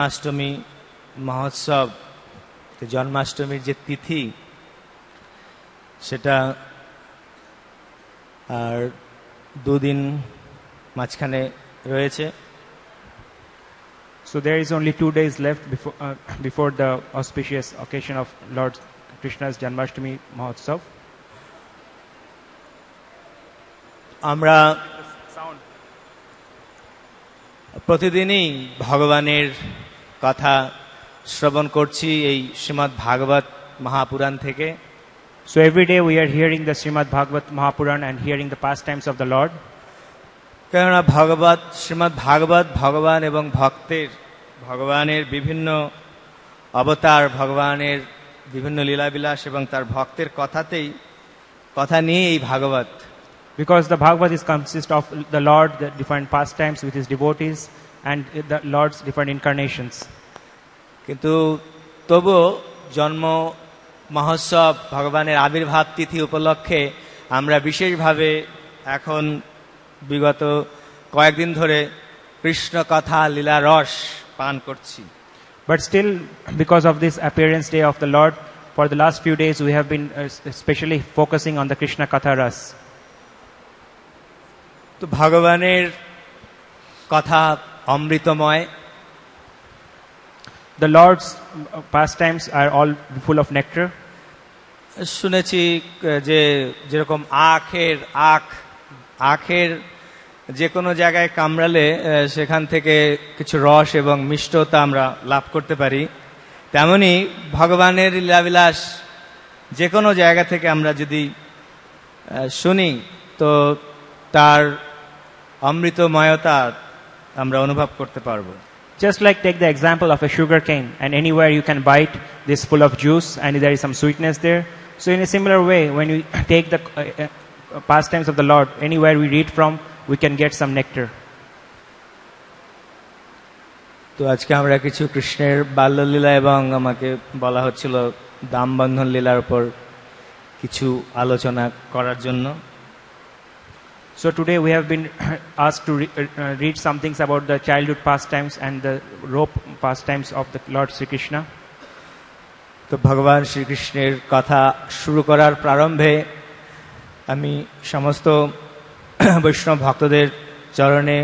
জন্মাষ্টমী মহোৎসব, জন্মাষ্টমীর যে তিথি সেটা আর দুদিন মাঝখানে রয়েছে। So there is only 2 days left before the auspicious occasion of Lord Krishna's Janmashtami Mahotsav. আমরা প্রতিদিনই ভগবানের কথা শ্রবণ করছি এই শ্রীমদ্ ভাগবত মহাপুরাণ থেকে। So every day we are hearing the Srimad Bhagavat Mahapuran and hearing the pastimes of the Lord. কেননা শ্রীমদ্ ভাগবত ভগবান এবং ভগবানের বিভিন্ন অবতার, ভগবানের বিভিন্ন লীলাবিলাস এবং তার ভক্তের কথা নিয়ে এই ভাগবত। Because the Bhagavad consists of the Lord, the different pastimes with his devotees and the Lord's different incarnations. কিন্তু তবুও জন্ম মহোৎসব ভগবানের আবির্ভাব তিথি উপলক্ষে আমরা বিশেষভাবে এখন বিগত কয়েকদিন ধরে কৃষ্ণ কথা লীলা রস পান করছি। But still, because of this appearance day of the Lord, for the last few days we have been especially focusing on the Krishna Katha Ras. তো ভগবানের কথা অমৃতময়। The Lord's pastimes are all full of nectar. শুনেছি যে যেরকম আখের যে কোনো জায়গায় কামড়ালে সেখান থেকে কিছু রস এবং মিষ্টতা আমরা লাভ করতে পারি, তেমনি ভগবানের লীলাবিলাস যে কোনো জায়গা থেকে আমরা যদি শুনি তো তার অমৃতময়তা আমরা অনুভব করতে পারবো। Just like take the example of a sugar cane, and anywhere you can bite this full of juice and there is some sweetness there. So in a similar way, when we take the pastimes of the Lord, anywhere we read from, we can get some nectar. তো আজকে আমরা কিছু কৃষ্ণের বাল্যলীলা এবং আমাকে বলা হচ্ছিল দামবন্ধন লীলার উপর কিছু আলোচনা করার জন্য। So today we have been asked to read some things about the childhood pastimes and the rope pastimes of the Lord Sri Krishna. তো ভগবান শ্রীকৃষ্ণের কথা শুরু করার প্রারম্ভে আমি সমস্ত বৈষ্ণব ভক্তদের চরণে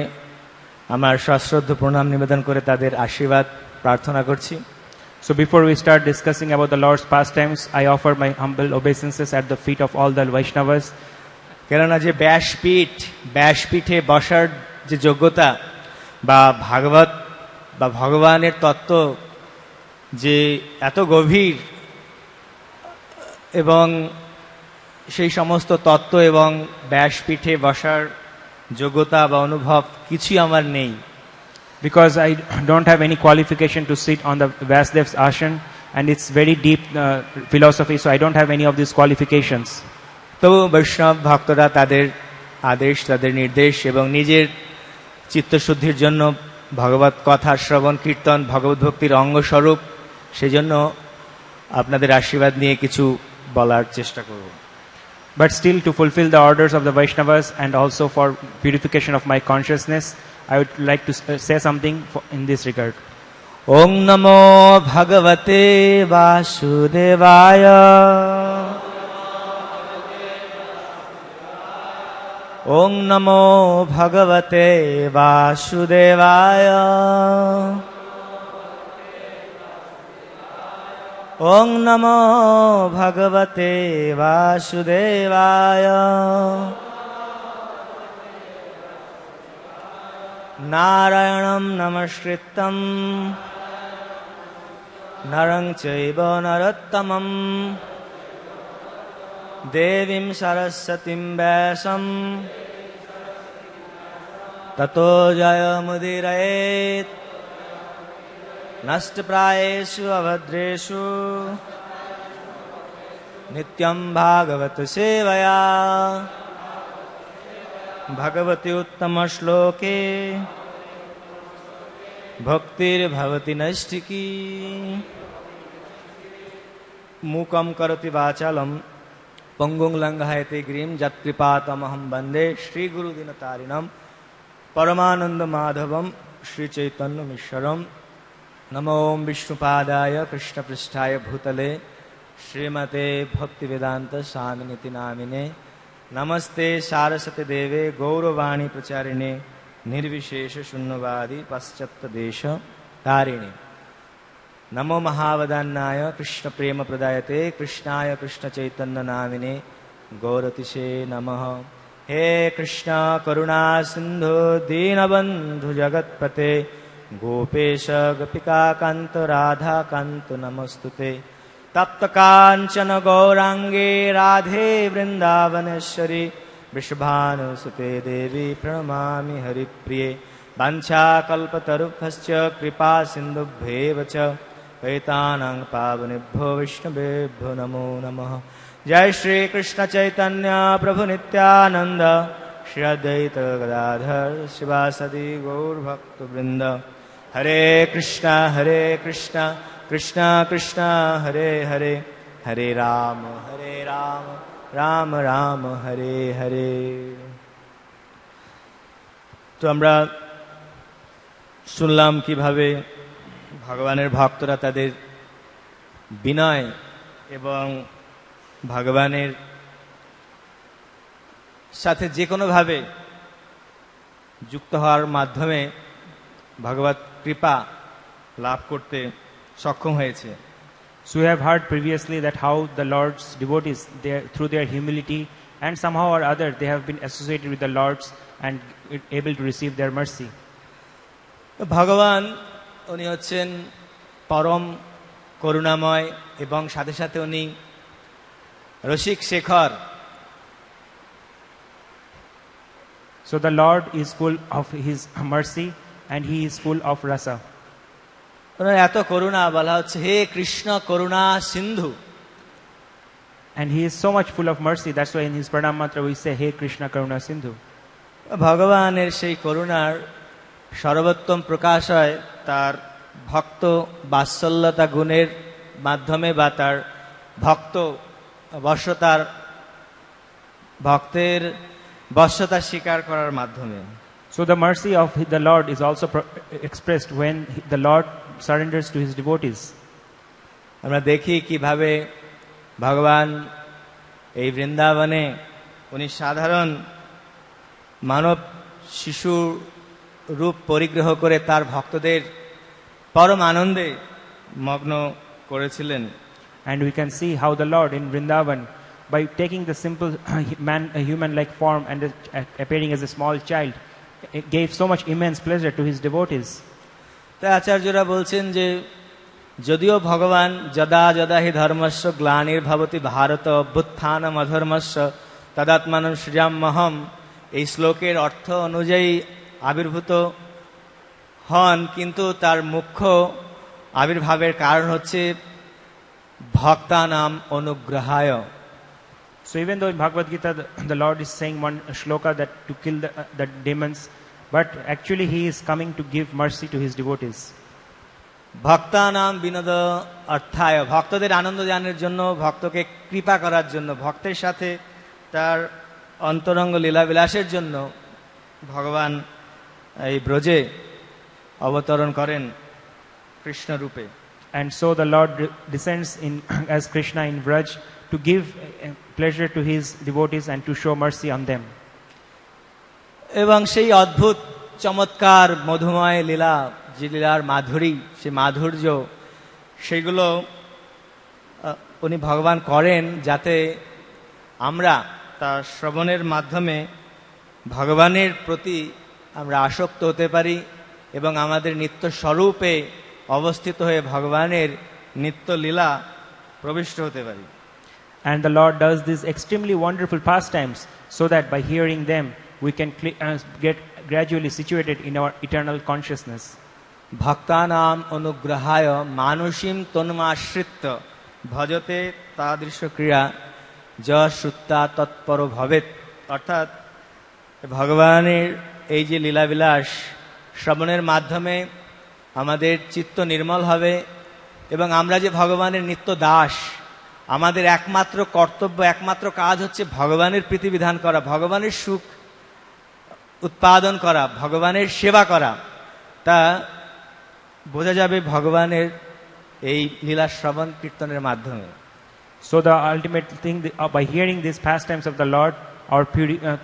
আমার সশ্রদ্ধ প্রণাম নিবেদন করে তাদের আশীর্বাদ প্রার্থনা করছি। So before we start discussing about the Lord's pastimes, I offer my humble obeisances at the feet of all the Vaishnavas. কেননা যে ব্যাসপীঠে বসার যে যোগ্যতা বা ভাগবত বা ভগবানের তত্ত্ব যে এত গভীর, এবং সেই সমস্ত তত্ত্ব এবং ব্যাসপীঠে বসার যোগ্যতা বা অনুভব কিছুই আমার নেই। Because I don't have any qualification to sit on the Vasudev's ashan, and it's very deep philosophy, so I don't have any of these qualifications. তবু বৈষ্ণব ভক্তরা তাদের আদেশ, তাদের নির্দেশ এবং নিজের চিত্তশুদ্ধির জন্য ভগবত কথা শ্রবণ কীর্তন ভগবত ভক্তির অঙ্গস্বরূপ, সেজন্য আপনাদের আশীর্বাদ নিয়ে কিছু বলার চেষ্টা করব। But still, to fulfill the orders of the Vaishnavas and also for purification of my consciousness, I would like to say something in this regard. Om Namo Bhagavate Vasudevaya. Om Namo Bhagavate Vasudevaya. Om Namo Bhagavate Vasudevaya. Narayanam Namaskritam Narang Chaiva Narottamam Devim Saraswatim Vyasam Tato Jayamudirayet Nastprayeshu avadreshu Nityam Bhagavata Sevaya Bhagavati Uttama Shloke Bhaktir Bhavati Nashtiki Mukam Karati Vachalam Pangung Langhayate Grim Jatkripatamaham Bande Shri Guru Dinatarinam Paramananda Madhavam Shri Chaitanya Mishram नमो विष्णुपादाय कृष्णपृष्ठाय भूतले श्रीमते भक्तिवेदांत स्वामिनिति नामिने नमस्ते सारस्वती देवे गौरवाणी प्रचारिणे निर्विशेष शून्यवादी पाश्चात्य देश तारिणे नमो महावदान्नाय कृष्ण प्रेम प्रदायते कृष्णाय कृष्ण चैतन्य नामिने गौरतिशे नमः। हे कृष्ण करुणा सिंधु दीनबंधु जगत्पते गोपेश गोपिका कांत राधा कांत नमस्तुते। तप्त कांचन गौरांगे राधे वृंदावनेश्वरी वृषभानुसुते देवी प्रणमामि हरिप्रिये। वाञ्छाकल्पतरुभ्यश्च कृपा सिन्धुभ्येव च पतितानां पावनेभ्यो विष्णुवेभ्यो नमो नमः। जय श्री कृष्ण चैतन्य प्रभु नित्यानंद श्री अद्वैत गदाधर शिवासदि गौर भक्त वृंद। हरे कृष्ण कृष्ण कृष्ण हरे हरे हरे राम राम राम हरे हरे। तो আমরা শুনলাম কিভাবে ভগবানের ভক্তরা তাদের বিনয় এবং ভগবানের সাথে যে কোনো ভাবে যুক্ত হওয়ার মাধ্যমে ভগবত কৃপা লাভ করতে সক্ষম হয়েছে। So we have heard previously that how the Lord's devotees, through their humility and somehow or other, they have been associated with the Lord's and able to receive their mercy. ভগবান উনি হচ্ছেন পরম করুণাময় এবং সাথে সাথে উনি রসিক Shekhar. So the Lord is full of His mercy and He is full of rasa. ওনার এত করুণা বলা হচ্ছে হে কৃষ্ণ করুণা সিন্ধু। And He is so much full of mercy. That's why in His pranam mantra we say, Hey Krishna Karuna Sindhu. ভগবানের সেই করুণার সর্বোত্তম প্রকাশ হয় তার ভক্ত বাৎসল্যতা গুণের মাধ্যমে বা তার ভক্তের বশ্যতা স্বীকার করার মাধ্যমে। So the mercy of the Lord is also expressed when the Lord surrenders to His devotees. আমরা দেখি কিভাবে ভগবান এই বৃন্দাবনে উনি সাধারণ মানব শিশু রূপ পরিগ্রহ করে তার ভক্তদের পরম আনন্দে মগ্ন করেছিলেন। And we can see how the Lord in Vrindavan, by taking the simple human-like form and appearing as a small child, gave so much immense pleasure to His devotees. তাই আচার্যরা বলছেন যে যদিও ভগবান যদা যদা হি ধর্মস্য গ্লানির্ভবতি ভারত অভ্যুত্থানম অধর্মস্য তদাত্মানম সৃজাম্যহম, এই শ্লোকের অর্থ অনুযায়ী আবির্ভূত হন, কিন্তু তার মুখ্য আবির্ভাবের কারণ হচ্ছে ভক্তানাম অনুগ্রহায়। So even though in Bhagavad Gita the Lord is saying one shloka that to kill the demons, but actually He is coming to give mercy to His devotees. ভক্তানাম Binod অর্থায়, ভক্তদের আনন্দ দানের জন্য, ভক্তকে কৃপা করার জন্য, ভক্তের সাথে তার অন্তরঙ্গ লীলাবিলাসের জন্য ভগবান এই ব্রজে অবতরণ করেন কৃষ্ণ রূপে। And so the Lord descends in as Krishna in Braj to give pleasure to His devotees and to show mercy on them. এবং সেই অদ্ভুত চমৎকার মধুময় লীলা, যে লীলার মাধুরী, সে মাধুর্য, সেগুলো উনি ভগবান করেন যাতে আমরা তার শ্রবণের মাধ্যমে ভগবানের প্রতি আমরা আসক্ত হতে পারি এবং আমাদের নিত্য স্বরূপে অবস্থিত হয়ে ভগবানের নিত্য লীলা প্রবিষ্ট হতে পারি। And the Lord does these extremely wonderful pastimes so that by hearing them we can get gradually situated in our eternal consciousness. ভক্তানাম অনুগ্রহায় মানসীম তন্মাশ্রিত্য ভজতে তাদৃশ ক্রিয়া য শ্রুতা তৎপর ভবেত। অর্থাৎ ভগবানের এই যে লীলাবিলাস শ্রবণের মাধ্যমে আমাদের চিত্ত নির্মল হবে এবং আমরা যে ভগবানের নিত্য দাস, আমাদের একমাত্র কর্তব্য, একমাত্র কাজ হচ্ছে ভগবানের প্রীতিবিধান করা, ভগবানের সুখ উৎপাদন করা, ভগবানের সেবা করা। তা বোঝা যাবে ভগবানের এই লীলা শ্রবণ কীর্তনের মাধ্যমে। So the ultimate thing, by hearing these pastimes of the Lord, our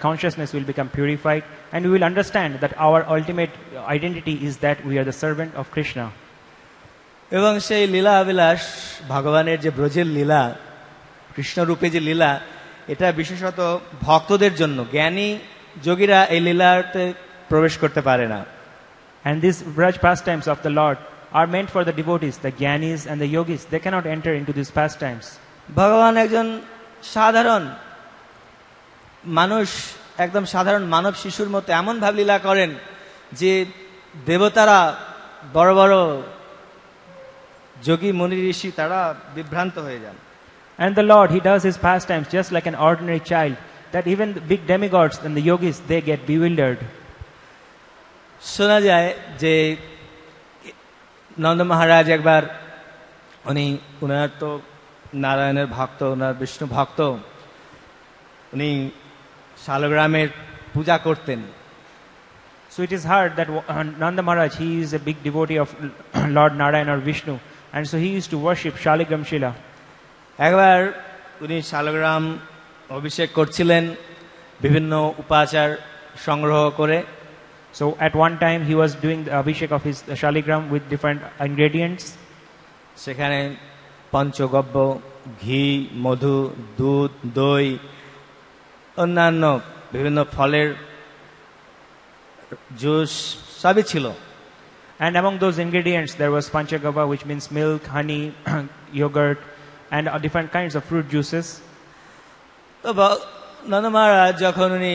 consciousness will become purified, and we will understand that our ultimate identity is that we are the servant of Krishna. এবং সেই লীলা বিলাস ভগবানের যে ব্রজের লীলা, কৃষ্ণরূপে যে লীলা, এটা বিশেষত ভক্তদের জন্য। জ্ঞানী যোগীরা এই লীলাতে প্রবেশ করতে পারে না। And these Braj pastimes of the Lord are meant for the devotees, the Gyanis and the Yogis. They cannot enter into these pastimes. ভগবান একজন সাধারণ মানুষ, একদম সাধারণ মানব শিশুর মতো এমন ভাব লীলা করেন যে দেবতারা, বড় বড় যোগী মুনি ঋষি, তারা বিভ্রান্ত হয়ে যান। And the Lord, He does His pastimes just like an ordinary child, that even the big demigods and the yogis, they get bewildered. শোনা যায় যে নন্দ মহারাজ একবার, উনার তো নারায়ণের ভক্ত, উনার বিষ্ণু ভক্ত, উনি শালগ্রামের পূজা করতেন। So it is heard that Nanda Maharaj, he is a big devotee of Lord Narayana or Vishnu, and so he used to worship Shaligram Shila. একবার উনি শালগ্রাম অভিষেক করছিলেন বিভিন্ন উপাচার সংগ্রহ করে। So at one time he was doing the abhishek of his Shaligram with different ingredients. সেখানে পঞ্চগব্য, ঘি, মধু, দুধ, দই, অন্যান্য বিভিন্ন ফলের জুস সবই ছিল। And among those ingredients there was panchagava, which means milk, honey, yogurt, and different kinds of fruit juices. তো নন্দ মহারাজ যখন উনি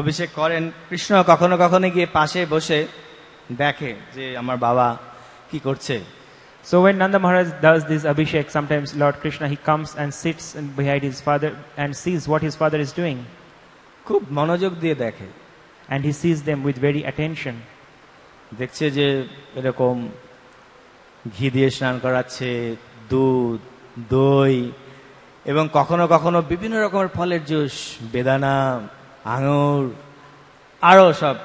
অভিষেক করেন, কৃষ্ণ কখনো কখনো গিয়ে পাশে বসে দেখে যে আমার বাবা কি করছে। So when Nanda Maharaj does this abhishek, sometimes Lord Krishna, he comes and sits behind his father and sees what his father is doing. খুব মনোযোগ দিয়ে দেখে। And he sees them with very attention. দেখছে যে এরকম ঘি দিয়ে স্নান করাচ্ছে, দুধ, দই, এবং কখনো কখনো বিভিন্ন রকমের ফলের জুস, বেদানা, আঙুর, আরো সব।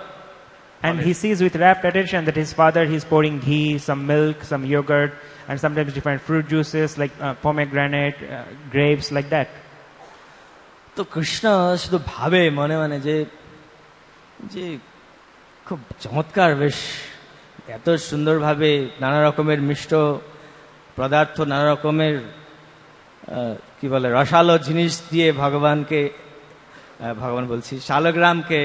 And he sees with rapt attention that his father, he's pouring ghee, some milk, some yogurt, and sometimes different fruit juices like pomegranate, grapes, like that. তো কৃষ্ণ শুধু ভাবে মনে মনে যে যে খুব চমৎকার, বেশ এত সুন্দরভাবে নানা রকমের মিষ্ট পদার্থ, নানা রকমের কি বলে রসালো জিনিস দিয়ে ভগবান বলছি শালগ্রামকে,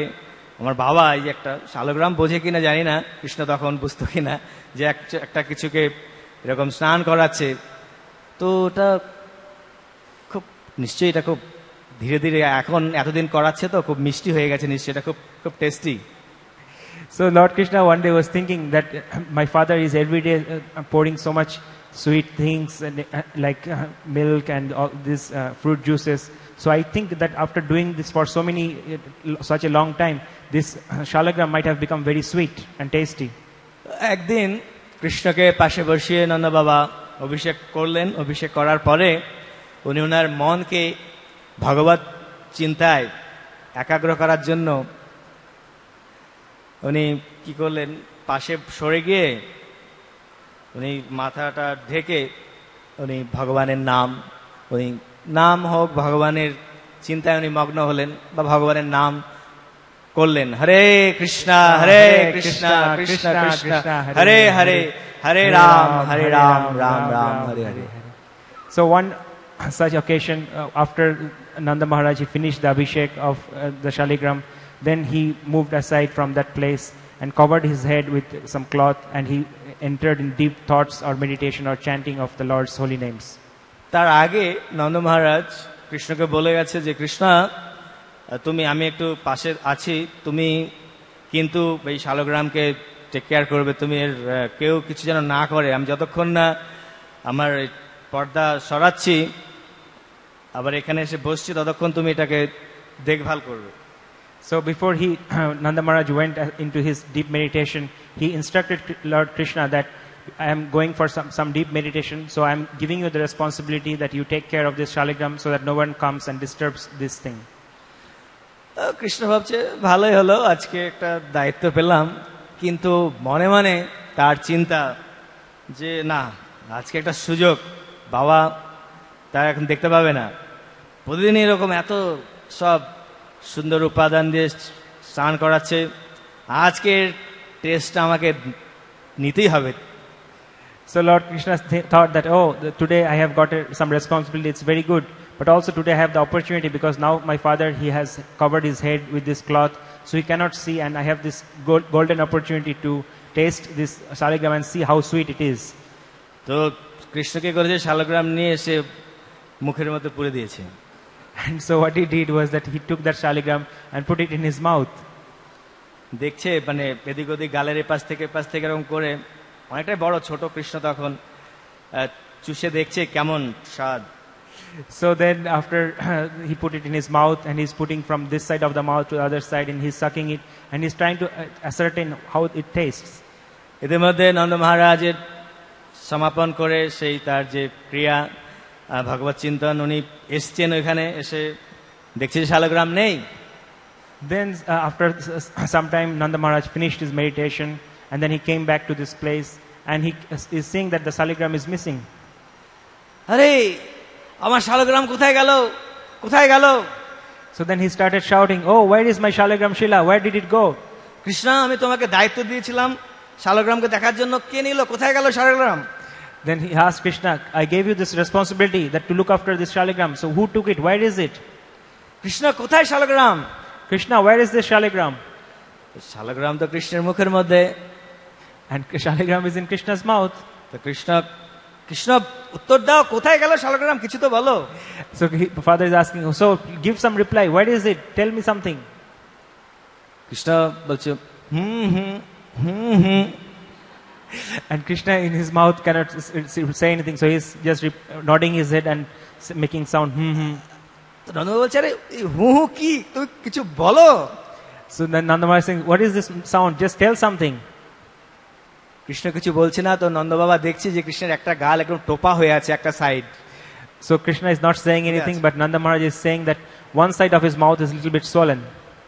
আমার বাবা এই যে একটা শালগ্রাম বোঝে কিনা জানি না, কৃষ্ণ তখন বুঝতো কিনা, যে একটা কিছুকে এরকম স্নান করাচ্ছে। তো ওটা খুব নিশ্চয়ই, এটা খুব ধীরে ধীরে এখন এতদিন করাচ্ছে তো খুব মিষ্টি হয়ে গেছে নিশ্চয়ই, এটা খুব খুব tasty. So Lord Krishna one day was thinking that my father is every day pouring so much sweet things like milk and all these fruit juices. So I think that after doing this for such a long time, this shalagram might have become very sweet and tasty. একদিন কৃষ্ণকে পাশে বসিয়ে নন্দ বাবা অভিষেক করলেন। অভিষেক করার পরে উনি ওনার মনকে ভগবত চিন্তায় একাগ্র করার জন্য উনি কি করলেন, পাশে সরে গিয়ে উনি মাথাটা ঢেকে উনি ভগবানের নাম হোক, ভগবানের চিন্তায় উনি মগ্ন হলেন বা ভগবানের নাম করলেন। হরে কৃষ্ণা কৃষ্ণ কৃষ্ণ হরে হরে, হরে Ram Ram Ram Hare Hare. So one such occasion, after Nanda Maharaj, he finished the abhishek of the shaligram, then he moved aside from that place and covered his head with some cloth, and he entered in deep thoughts or meditation or chanting of the Lord's holy names. তার আগে নন্দ মহারাজ কৃষ্ণকে বলে গেছে যে কৃষ্ণ, আমি একটু পাশে আছি, তুমি কিন্তু এই শালগ্রামকে টেক কেয়ার করবে, তুমি এর কেউ কিছু যেন না করে, আমি যতক্ষণ না আমার পর্দা সরাচ্ছি আবার এখানে এসে বসছি ততক্ষণ তুমি এটাকে দেখভাল করবে। So before Nanda Maharaj went into his deep meditation, he instructed Lord Krishna that I am going for some deep meditation, so I am giving you the responsibility that you take care of this shaligram so that no one comes and disturbs this thing. Krishna ভাবছে ভালোই হলো, আজকে একটা দায়িত্ব পেলাম, কিন্তু মনে মনে তার চিন্তা যে না, আজকে একটা সুযোগ, বাবা তার এখন দেখতে পাবে না, প্রতিদিন এরকম এত সব সুন্দর উপাদান দিয়ে স্নান করাচ্ছে, আজকের টেস্টটা আমাকে নিতেই হবে। So Lord Krishna thought that, oh, today I have got some responsibility, it's very good. But also today I have the opportunity because now my father, he has covered his head with this cloth, so he cannot see, and I have this golden opportunity to taste this shaligram and see how sweet it is. তো কৃষ্ণকে করেছে শালগ্রাম নিয়ে এসে মুখের মধ্যে পুরে দিয়েছে। And so what he did was that he took that shaligram and put it in his mouth. দেখছে মানে এদিক ওদিক গালের এপাশ থেকে এরকম করে, অনেকটাই বড়, ছোট কৃষ্ণ তখন চুষে দেখছে কেমন স্বাদ। So then after he put it in his mouth, and he's putting from this side of the mouth to the other side, and he's sucking it, and he's trying to ascertain how it tastes. এদের মধ্যে নন্দ মহারাজের সমাপন করে সেই তার যে ক্রিয়া ভগবত চিন্তন, উনি এসছেন ওইখানে, এসে দেখছে যে শালগ্রাম নেই। Then after some time Nanda Maharaj finished his meditation, and then he came back to this place, and he is seeing that the shaligram is missing. আরে আমার শালগ্রাম কোথায় গেল, কোথায় গেল? So then he started shouting, oh, where is my shaligram Shila, where did it go? Krishna, আমি তোমাকে দায়িত্ব দিয়েছিলাম শালগ্রামকে দেখার জন্য, কে নিল, কোথায় গেল শালগ্রাম? Then he asked Krishna, I gave you this responsibility that to look after this shaligram, so who took it, where is it? Krishna, কোথায় শালগ্রাম? Krishna, where is this shaligram? শালগ্রাম তো কৃষ্ণের মুখের মধ্যে, and shaligram is in Krishna's mouth. তো কৃষ্ণ উত্তর দাও, কোথায় গেল শালগ্রাম, কিছু তো বলো। So father is asking, so give some reply, where is it, tell me something. Krishna বলছে হুম। And Krishna in his mouth cannot say anything, so he's just nodding his head and making sound তো নন্দ বলছে, আরে হু কি, তুমি কিছু বলো। So then Nanda Maharaj is saying, what is this sound, just tell something. Krishna কিছু বলছে না, তো নন্দ বাবা দেখছে যে কৃষ্ণের একটা গাল একদম টোপা হয়ে আছে, একটা side. So Krishna is not saying anything, but Nanda Maharaj is saying that one side of his mouth is a little bit swollen.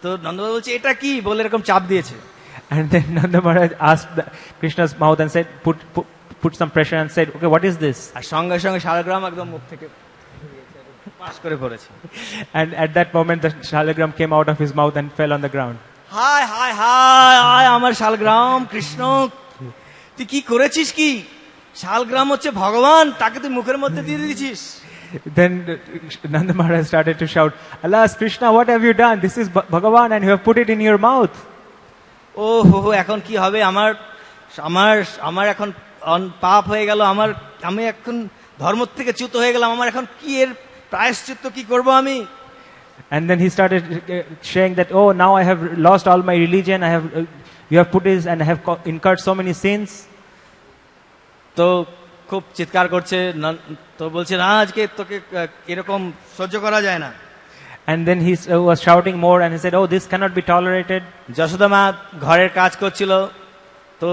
তো নন্দ বাবা বলছে এটা কি, বলে এরকম চাপ দিয়েছে। And then Nanda Maharaj asked Krishna's mouth and said, put some pressure, and said, okay, what is this? আর সঙ্গে সঙ্গে শালগ্রাম একদম মুখ থেকে পাস করে পড়েছে। And at that moment the shaligram came out of his mouth and fell on the ground. হায় হায় হায় হায়, আমার শালগ্রাম, কৃষ্ণ তুই কি করেছিস, কি শালগ্রাম হচ্ছে ভগবান, তাকে তুই মুখের মধ্যে দিয়ে দিয়েছিস। Then Nanda Maharaj started to shout, alas Krishna, what have you done, this is Bhagavan and you have put it in your mouth. ও হো, এখন কি হবে, আমার এখন পাপ হয়ে গেল, আমি এখন ধর্ম থেকে চ্যুত হয়ে গেলাম, আমার এখন কি এর প্রায়শ্চিত্ত কি করব আমি। And then he started saying that, oh, now I have lost all my religion, you have put this and I have incurred so many sins. তো খুব চিৎকার করছে, তো বলছে না, আজকে তোকে এরকম সহ্য করা যায় না। And then he was shouting more, and he said, oh, this cannot be tolerated. Yashoda মা ঘরের কাজ করছিল, তো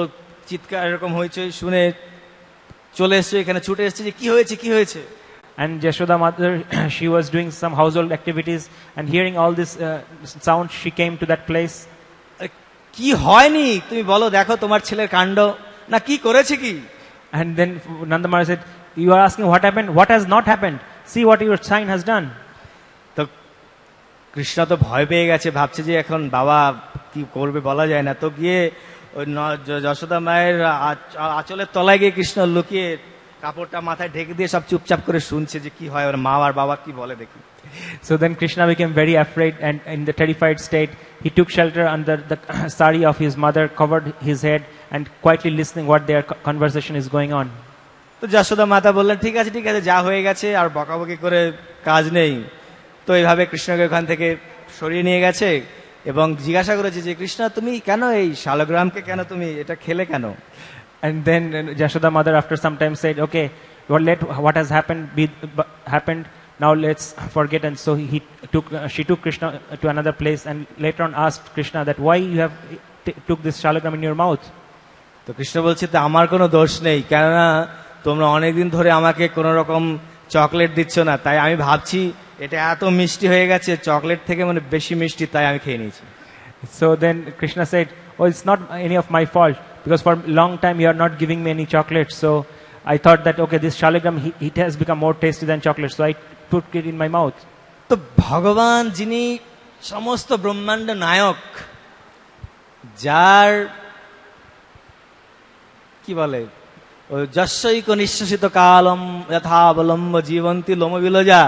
চিৎকার এরকম হইচই শুনে চলে এসছে, এখানে ছুটে এসছে যে কি হয়েছে। And Yashoda mother, she was doing some household activities, and hearing all this sound, she came to that place. কি হয়নি, তুমি বলো, দেখো তোমার ছেলের কাণ্ড, না কি করেছে কি। And then Nanda Maharaj said, you are asking what happened, what has not happened, see what your son has done. তো কৃষ্ণ তো ভয় পেয়ে গেছে, ভাবছে যে এখন বাবা কি করবে বলা যায় না, তো গিয়ে ওই যশোদা মায়ের আঁচলের তলায় গিয়ে কৃষ্ণ লুকিয়ে কাপড়টা মাথায় ঢেকে দিয়ে সব চুপচাপ করে শুনছে যে কি হয়, ওর মা আর বাবা কি বলে দেখি। So then Krishna became very afraid, and in the terrified state he took shelter under the sari of his mother, covered his head, and quietly listening what their conversation is going on. তো যশোদা মাতা বললেন, ঠিক আছে যা হয়ে গেছে, আর বকাবকি করে কাজ নেই। তো এইভাবে কৃষ্ণকে ওখান থেকে সরিয়ে নিয়ে গেছে এবং জিজ্ঞাসা করেছে যে কৃষ্ণ, তুমি কেন এই শালগ্রামকে কেন তুমি এটা খেলে কেন। And then Yashoda mother after some time said, okay, well, let what has happened, now let's forget. And so she took Krishna to another place, and later on asked Krishna that why you have took this shalagram in your mouth. তো কৃষ্ণ বলছে, তো আমার কোনো দোষ নেই, কেননা তোমরা অনেকদিন ধরে আমাকে কোনো রকম চকলেট দিচ্ছ না, তাই আমি ভাবছি এটা এত মিষ্টি হয়ে গেছে, চকলেট থেকে মানে বেশি মিষ্টি, তাই আমি খেয়ে নিয়েছি। So then Krishna said, oh, it's not any of my fault, because for a long time you are not giving me any chocolates. So I thought that, okay, this shaligram, it has become more tasty than chocolate. So I put it in my mouth. তো ভগবান যিনি সমস্ত ব্রহ্মাণ্ড নায়ক, যার কি বলে যশ্বৈক নিঃশ্বাসিত calm যথাবলম্ব Jibanti লোমবিলজা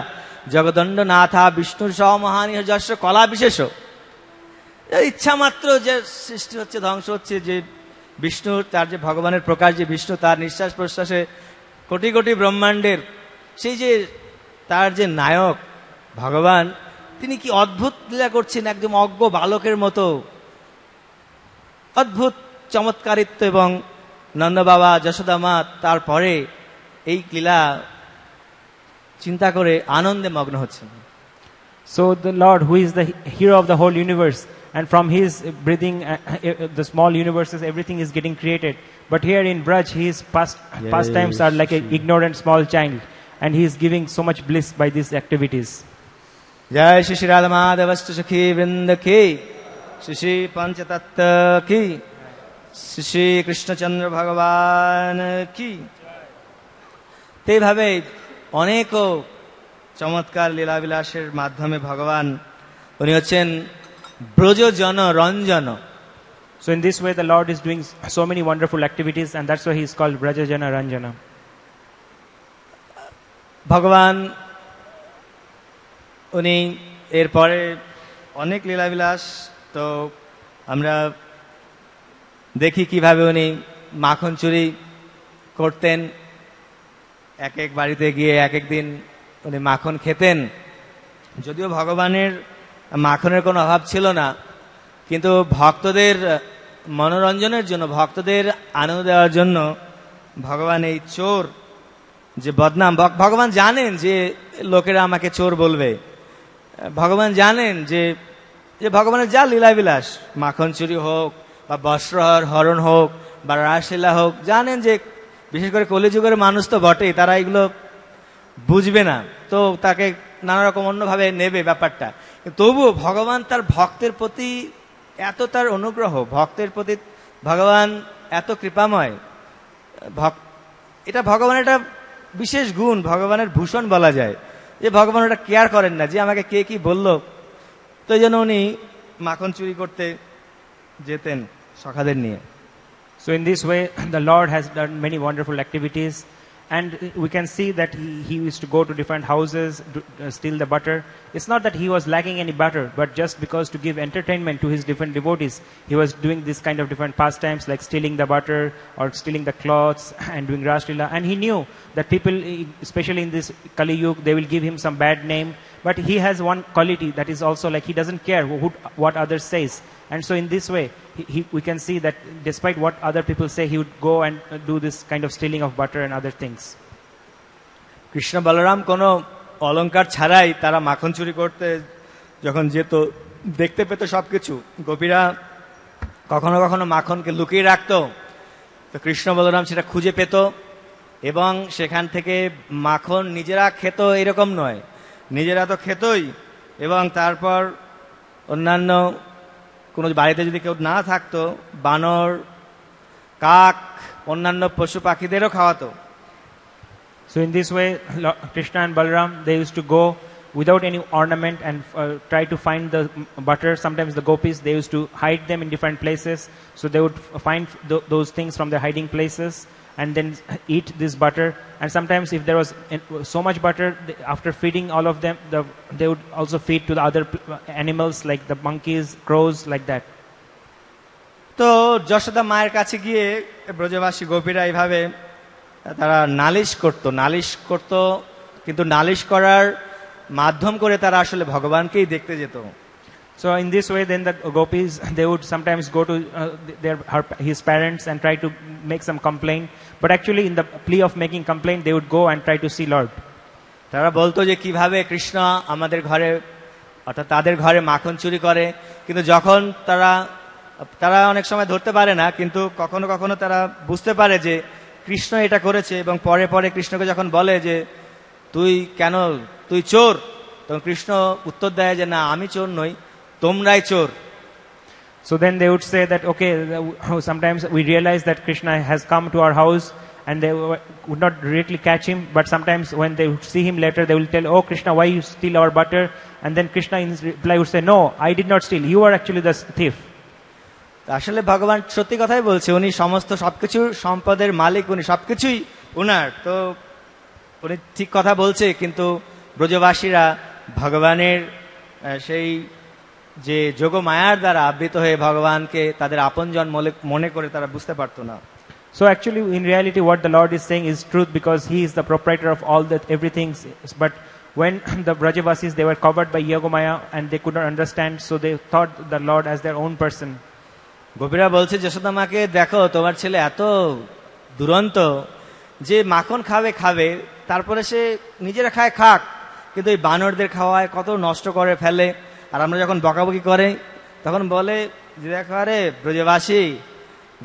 জগদণ্ড নাথা বিষ্ণুর সহ মহানি যশ কলা বিশেষ। ইচ্ছা মাত্র যে সৃষ্টি হচ্ছে, ধ্বংস হচ্ছে, যে বিষ্ণুর, তার যে ভগবানের প্রকাশ, যে বিষ্ণু তার নিঃশ্বাস প্রশ্বাসে কোটি কোটি ব্রহ্মাণ্ডের সেই যে তার যে নায়ক ভগবান, তিনি কি অদ্ভুত লীলা করছেন, একদম অজ্ঞ বালকের মতো অদ্ভুত চমৎকারিত্ব। এবং নন্দ বাবা, যশোদা মা তারপরে এই লীলা চিন্তা করে আনন্দে মগ্ন হচ্ছেন। So the Lord, who is the hero of the whole universe, and from his breathing, the small universes, everything is getting created. But here in Braj, his pastimes are like an ignorant small child, and he is giving so much bliss by these activities. जय श्री श्री राधा माधव सखी वृंद की, श्री श्री पंचतत्व की, শ্রী শ্রী কৃষ্ণচন্দ্র ভগবান কি। এইভাবে অনেক চমৎকার লীলাবিলাসের মাধ্যমে ভগবান উনি হচ্ছেন ব্রজজন Ranjan. So in this way the Lord is doing so many wonderful activities, and that's why he is called Brajajana Ranjana. ভগবান উনি এরপরে অনেক লীলাবিলাস, তো আমরা দেখি কিভাবে উনি মাখন চুরি করতেন। এক এক বাড়িতে গিয়ে এক এক দিন উনি মাখন খেতেন। যদিও ভগবানের মাখনের কোনো অভাব ছিল না, কিন্তু ভক্তদের মনোরঞ্জনের জন্য, ভক্তদের আনন্দ দেওয়ার জন্য ভগবান এই চোর যে বদনাম, ভগবান জানেন যে লোকেরা আমাকে চোর বলবে। ভগবান জানেন যে ভগবানের যা লীলাবিলাস, মাখন চুরি হোক বা বস্ত্রহর হরণ হোক বা রাসলীলা হোক, জানেন যে বিশেষ করে কলিযুগের মানুষ তো বটেই, তারা এগুলো বুঝবে না, তো তাকে নানা রকম অন্যভাবে নেবে ব্যাপারটা। তবুও ভগবান তার ভক্তের প্রতি এত তার অনুগ্রহ, ভক্তের প্রতি ভগবান এত কৃপাময়, এটা ভগবানের একটা বিশেষ গুণ, ভগবানের ভূষণ বলা যায়, যে ভগবান ওটা কেয়ার করেন না যে আমাকে কে কি বললো। তো এই জন্য উনি মাখন চুরি করতে যেতেন সখাদের নিয়ে। So in this way the Lord has done many wonderful activities, and we can see that he used to go to different houses to steal the butter. It's not that he was lacking any butter, but just because to give entertainment to his different devotees, he was doing this kind of different pastimes like stealing the butter or stealing the cloths and doing Raslila. And he knew that people, especially in this Kali Yuga, they will give him some bad name, but he has one quality that is also like he doesn't care what others says. And so in this way we can see that despite what other people say, he would go and do this kind of stealing of butter and other things. Krishna Balaram কোনো অলংকার ছাড়াই তারা মাখন চুরি করতে যখন যেত, দেখতে পেত সবকিছু। গোপীরা কখনো কখনো মাখনকে লুকিয়ে রাখতো, তো কৃষ্ণ বলরাম সেটা খুঁজে পেত এবং সেখান থেকে মাখন নিজেরা খেত এরকম নয়, নিজেরা তো খেতই, এবং তারপর অন্যান্য কোনো বাড়িতে যদি কেউ না থাকতো, বানর, কাক, অন্যান্য পশু পাখিদেরও খাওয়াতো। So in this way Krishna and Balram, they used to go without any ornament and try to find the butter. Sometimes the gopis, they used to hide them in different places, so they would find those things from their hiding places and then eat this butter. And sometimes if there was so much butter, after feeding all of them, they would also feed to the other animals like the monkeys, crows, like that. তো যশোদা মায়ের কাছে গিয়ে ব্রজবাসী গোপীরা এইভাবে তারা নালিশ করত, কিন্তু নালিশ করার মাধ্যম করে তারা আসলে ভগবানকেই দেখতে যেত। So in this way then the gopis, they would sometimes go to his parents and try to make some complaint, but actually in the plea of making complaint they would go and try to see Lord. তারা বলতো যে কিভাবে কৃষ্ণ আমাদের ঘরে, অর্থাৎ তাদের ঘরে মাখন চুরি করে, কিন্তু যখন তারা অনেক সময় ধরতে পারে না, কিন্তু কখনো কখনো তারা বুঝতে পারে যে কৃষ্ণ এটা করেছে, এবং পরে পরে কৃষ্ণকে যখন বলে যে তুই চোর, তখন কৃষ্ণ উত্তর দেয় যে না, আমি চোর নই, তোমরাই চোর। So then they would say that, okay, sometimes we realize that Krishna has come to our house, and they would not directly catch him, but sometimes when they would see him later, they will tell, oh Krishna, why you steal our butter? And then Krishna in his reply would say, no, I did not steal, you are actually the thief. আসলে ভগবান সত্যি কথাই বলছে, উনি সমস্ত সবকিছু সম্পদের মালিক, উনি সবকিছুই উনার। তো উনি ঠিক কথা বলছে, কিন্তু ব্রজবাসীরা ভগবানের সেই যে যোগ মায়ার দ্বারা আবৃত হয়ে ভগবানকে তাদের আপনজন মনে করে তারা বুঝতে পারতো না। So actually, in reality, what the Lord is saying is truth, because He is the proprietor of all that everything. But when the Brajavasis, they were covered by Yogamaya and they could not understand, so they thought the Lord as their own person. গোপীরা বলছে, যশোদা মাকে দেখো, তোমার ছেলে এত দুরন্ত যে মাখন খাবে খাবে, তারপরে সে নিজেরা খায় খাক, কিন্তু এই বানরদের খাওয়ায় কত নষ্ট করে ফেলে। আর আমরা যখন বকাবকি করে তখন বলে যে দেখো, আরে ব্রজবাসী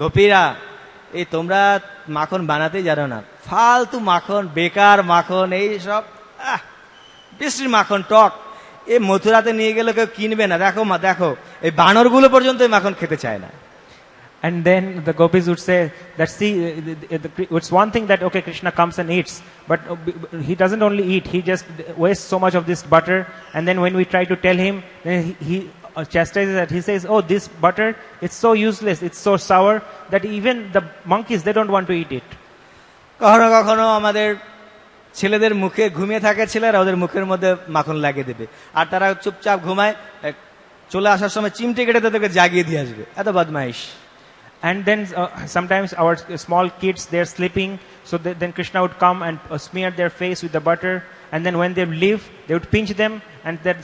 গোপীরা, এই তোমরা মাখন বানাতেই জানো না, ফালতু মাখন, বেকার মাখন, এই সব বৃষ্টির মাখন, টক, এই মথুরাতে নিয়ে গেলে কেউ কিনবে না। দেখো মা, দেখো এই বানরগুলো পর্যন্ত এই মাখন খেতে চায় না। And then the gopis would say that, see, it's one thing that, okay, Krishna comes and eats, but he doesn't only eat, he just wastes so much of this butter. And then when we try to tell him, then he chastises that. He says, oh, this butter, it's so useless, it's so sour that even the monkeys, they don't want to eat it. কখনো কখনো আমাদের ছেলেদের মুখে ঘুমিয়ে থাকে ছেলেরা, ওদের মুখের মধ্যে মাখন লাগিয়ে দেবে, আর তারা চুপচাপ ঘুমায়, চলে আসার সময় চিমটে কেটে তাদেরকে জাগিয়ে দিয়ে আসবে। এত বদমাইশ। And then sometimes our small kids, they're sleeping, so then Krishna would come and smear their face with the butter, and then when they leave, they would pinch them, and that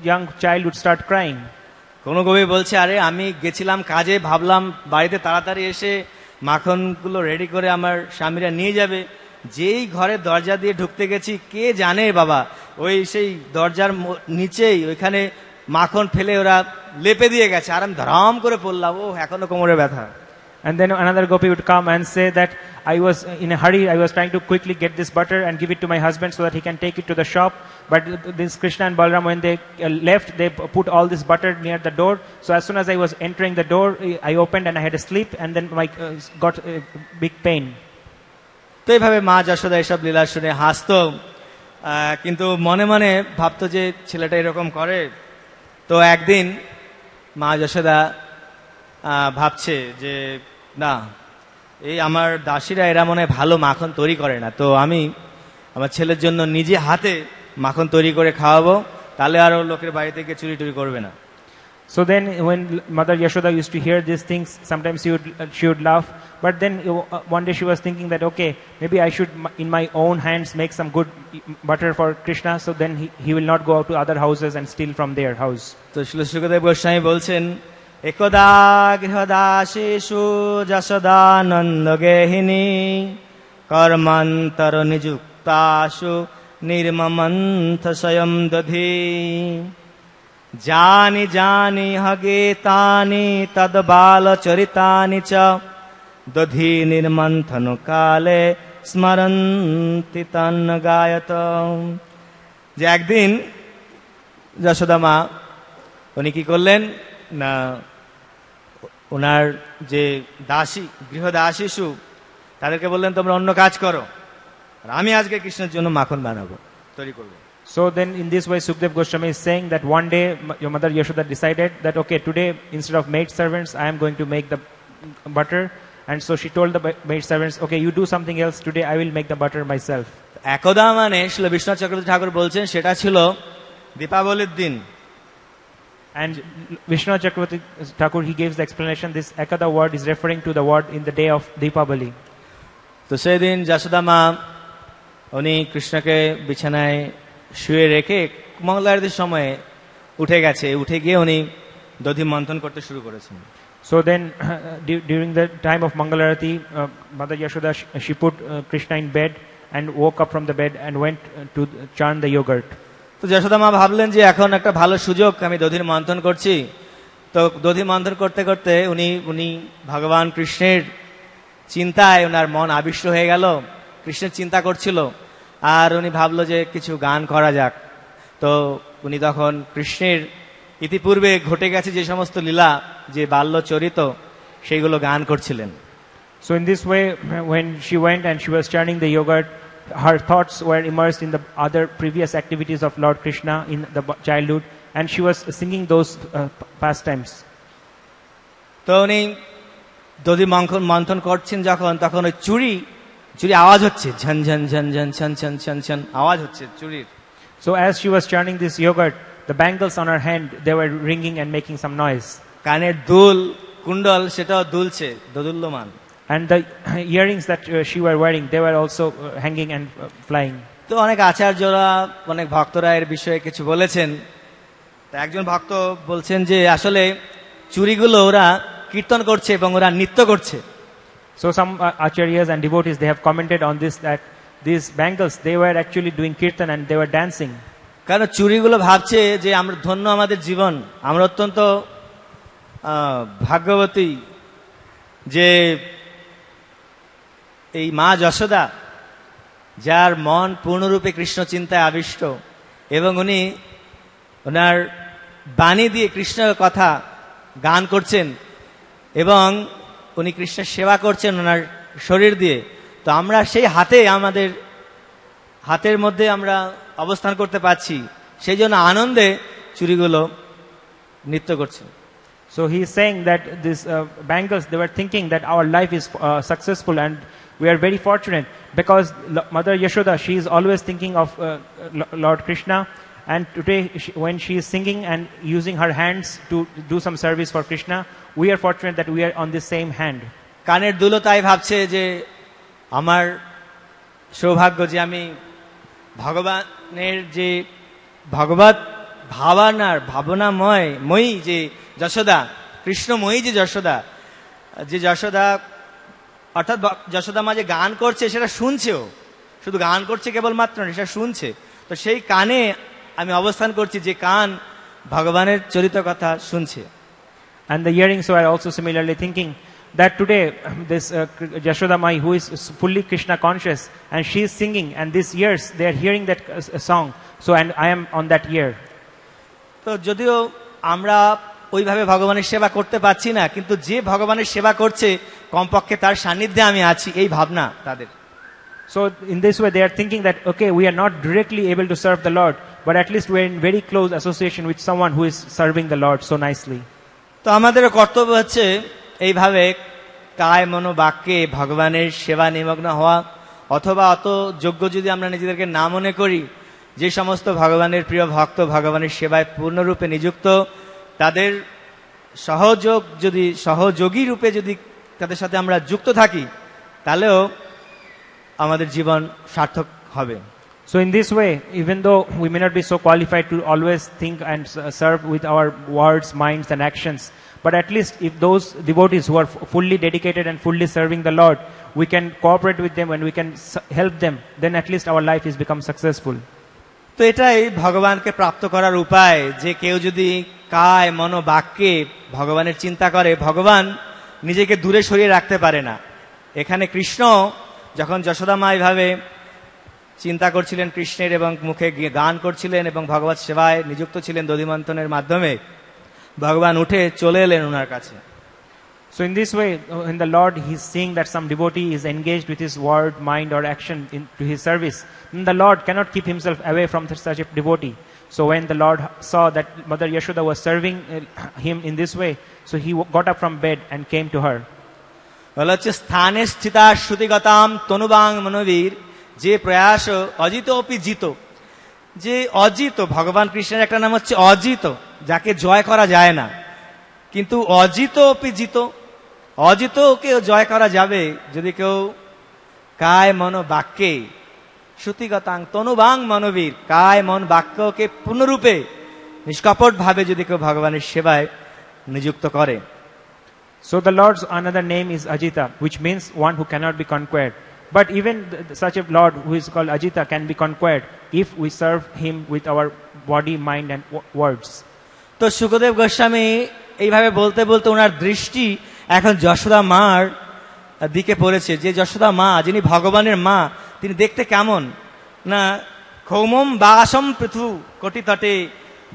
young child would start crying. কোনো কবি বলছে, আরে আমি গেছিলাম কাজে, ভাবলাম বাড়িতে তাড়াতাড়ি এসে মাখনগুলো রেডি করে আমার স্বামীরা নিয়ে যাবে, যেই ঘরে দরজা দিয়ে ঢুকতে গেছি, কে জানে বাবা, ওই সেই দরজার নিচেই ওইখানে মাখন ফেলে ওরা লেপে দিয়ে গেছে, আর আমি ধরাম করে পড়লাম, ও এখনো কোমরে ব্যথা। And then another gopi would come and say that, I was in a hurry, I was trying to quickly get this butter and give it to my husband so that he can take it to the shop, but this Krishna and Balaram, when they left, they put all this butter near the door, so as soon as I was entering the door, I opened and I had a sleep, and then my got a big pain. তো এইভাবে মা যশোদা এসব লীলা শুনে হাসতো, কিন্তু মনে মনে ভাবতো যে ছেলেটা এরকম করে। তো একদিন মা যশোদা ভাবছে যে না, এই আমার দাসীরা এরা মনে হয় ভালো মাখন তৈরি করে না, তো আমি আমার ছেলের জন্য নিজে হাতে মাখন তৈরি করে খাওয়াবো, তাহলে আরো লোকের বাড়ি থেকে চুরি টুরি করবে না। So then when Mother Yashoda used to hear these things, sometimes she would laugh, but then one day she was thinking that, okay, maybe I should in my own hands make some good butter for Krishna, so then he will not go out to other houses and steal from their house. তো শ্রী শুকদেব গোস্বামী বলছেন, একদা গৃহদাসীষু যশোদানন্দ গেহিনী কর্মান্তর নিযুক্তাসু নির্মমন্থ স্বয়ং দধি জানি জানি হগেতানি তদ বাল চরিতানি চ দধি নির্মন্থন কালে স্মরন্তি তন্ন গায়ত। যে একদিন যশোদা মা উনি কি করলেন না, ওনার যে দাসী গৃহদাসীষু তাদেরকে বললেন, তোমরা অন্য কাজ করো, আর আমি আজকে কৃষ্ণের জন্য মাখন বানাবো, তৈরি করবো। So then in this way Sukdev Goswami is saying that one day your mother Yashoda decided that, okay, today instead of maid servants I am going to make the butter, and so she told the maid servants, okay, you do something else, today I will make the butter myself. একদা মানে শ্রী বিশ্বনাথ চক্রবর্তী ঠাকুর বলছেন সেটা ছিল দীপাবলির দিন। And Vishnu Chakravarti Thakur, he gives the explanation, this Ekada word is referring to the word in the day of Deepavali. তো সেই দিন যশোদা মা উনি কৃষ্ণকে বিছানায় শুয়ে রেখে মঙ্গল আরতির সময়ে উঠে গেছে, উঠে গিয়ে উনি দধি মন্থন করতে শুরু করেছেন। So then during the time of Mangalarati, Mother Yashoda, she put Krishna in bed and woke up from the bed and went to churn the yogurt. তো যশোদা মা ভাবলেন যে এখন একটা ভালো সুযোগ, আমি দধির মন্থন করছি। তো দধি মন্থন করতে করতে উনি ভগবান কৃষ্ণের চিন্তায় ওনার মন আবিষ্ট হয়ে গেল, কৃষ্ণের চিন্তা করছিল, আর উনি ভাবলো যে কিছু গান করা যাক। তো উনি তখন কৃষ্ণের ইতিপূর্বে ঘটে গেছে যে সমস্ত লীলা যে বাল্য চরিত সেইগুলো গান করছিলেন। So in this way, when she went and she was churning the yogurt, her thoughts were immersed in the other previous activities of Lord Krishna in the childhood, and she was singing those pastimes. তো উনি দধি মন্থন করছেন যখন, তখন ওই চুরি আওয়াজ হচ্ছে, ঝন ঝন ঝন ঝন ছন ছন ছন ছন আওয়াজ হচ্ছে চুরির। So as she was churning this yogurt, the bangles on her hand, they were ringing and making some noise. কানের দুল কুণ্ডল সেটাও দুলছে, দোদুল্যমান। And the earrings that she were wearing, they were also hanging and flying. তো অনেক আচার্যরা, অনেক ভক্তরা এর বিষয়ে কিছু বলেছেন। তা একজন ভক্ত বলছেন যে আসলে চুরিগুলো ওরা কীর্তন করছে এবং ওরা নৃত্য করছে। So some acharyas and devotees, they have commented on this, that these bangles, they were actually doing kirtan and they were dancing. কারণ চুরিগুলো ভাবছে যে আমরা ধন্য, আমাদের জীবন, আমরা অত্যন্ত ভাগ্যবতী যে এই মা যশোদা, যার মন পূর্ণরূপে কৃষ্ণ চিন্তায় আবিষ্ট, এবং উনি ওনার বাণী দিয়ে কৃষ্ণের কথা গান করছেন এবং উনি কৃষ্ণের সেবা করছেন ওনার শরীর দিয়ে। তো আমরা সেই আমাদের হাতের মধ্যে আমরা অবস্থান করতে পারছি, সেই জন্য আনন্দে চুরিগুলো নৃত্য করছে। So he is saying that these bangles, they were thinking that our life is successful and we are very fortunate because Mother Yashoda, she is always thinking of Lord Krishna, and today when she is singing and using her hands to do some service for Krishna, we are fortunate that we are on the same hand. কানের দুলো তাই ভাবছে যে আমার সৌভাগ্য যে আমি ভগবানের যে ভগবত ভাবনাময়ী যে যশোদা, কৃষ্ণময়ী যে যশোদা অর্থাৎ যশোদা মা যে গান করছে সেটা শুনছেও, শুধু গান করছে কেবলমাত্র না, সেটা শুনছে। তো সেই কানে আমি অবস্থান করছি, যে কান ভগবানের চরিত কথা শুনছে। And the earrings were also similarly thinking that today this Yashoda Mai, who is fully Krishna conscious, and she is singing, and these ears, they are hearing that song, so and I am on that ear. তো যদিও আমরা ওইভাবে ভগবানের সেবা করতে পারছি না, কিন্তু যে ভগবানের সেবা করছে কমপক্ষে তার সান্নিধ্যে আমি আছি, এই ভাবনা তাদের। So in this way they are thinking that okay, we are not directly able to serve the Lord, but at least we are in very close association with someone who is serving the Lord so nicely. তো আমাদেরও কর্তব্য হচ্ছে এইভাবে কায় মনোবাক্যে ভগবানের সেবা নিমগ্ন হওয়া, অথবা অত যোগ্য যদি আমরা নিজেদেরকে না মনে করি, যে সমস্ত ভগবানের প্রিয় ভক্ত ভগবানের সেবায় পূর্ণরূপে নিযুক্ত, তাদের সহযোগী রূপে যদি তাদের সাথে আমরা যুক্ত থাকি, তাহলেও আমাদের জীবন সার্থক হবে। So in this way, even though we may not be so qualified to always think and serve with our words, minds and actions, but at least if those devotees who are fully dedicated and fully serving the Lord, we can cooperate with them and we can help them, then at least our life is become successful. তো এটাই ভগবানকে প্রাপ্ত করার উপায়, যে কেউ যদি কায় মনোবাক্যে ভগবানের চিন্তা করে, ভগবান নিজেকে দূরে সরিয়ে রাখতে পারে না। এখানে কৃষ্ণ যখন যশোদা মা এইভাবে চিন্তা করছিলেন কৃষ্ণের এবং মুখে গান করছিলেন এবং ভগবত সেবায় নিযুক্ত ছিলেন দধিমন্থনের মাধ্যমে, ভগবান উঠে চলে এলেন ওনার কাছে। So in this way, in the Lord, he is seeing that some devotee is engaged with his word, mind or action into his service. And the Lord cannot keep himself away from such a devotee. So when the Lord saw that Mother Yashoda was serving him in this way, so he got up from bed and came to her. বলা হচ্ছে স্থানে স্থিতা শ্রুতিগতাম তনুবাং মনোবীর, যে প্রয়াস অজিত অপি জিত। যে অজিত, ভগবান কৃষ্ণের একটা নাম হচ্ছে অজিত, যাকে জয় করা যায় না, কিন্তু অজিত অপি জিত, অজিতকে জয় করা যাবে যদি কেউ কায় মন বাক্যে শ্রুতিগতাং তনুবাং মনোবীর, কায় মন বাক্যকে পূর্ণরূপে নিষ্কপট ভাবে যদি কেউ ভগবানের সেবায় নিযুক্ত করে। So the Lord's another name is Ajita, which means one who cannot be conquered. But even such a Lord who is called Ajita can be conquered if we serve him with our body, mind and words. তো সুখদেব গোস্বামী এইভাবে বলতে বলতে ওনার দৃষ্টি এখন যশোদা মার দিকে পড়েছে, যে যশোদা মা, যিনি ভগবানের মা, তিনি দেখতে কেমন না, ক্ষৌমম বাসম পৃথু কোটি তটে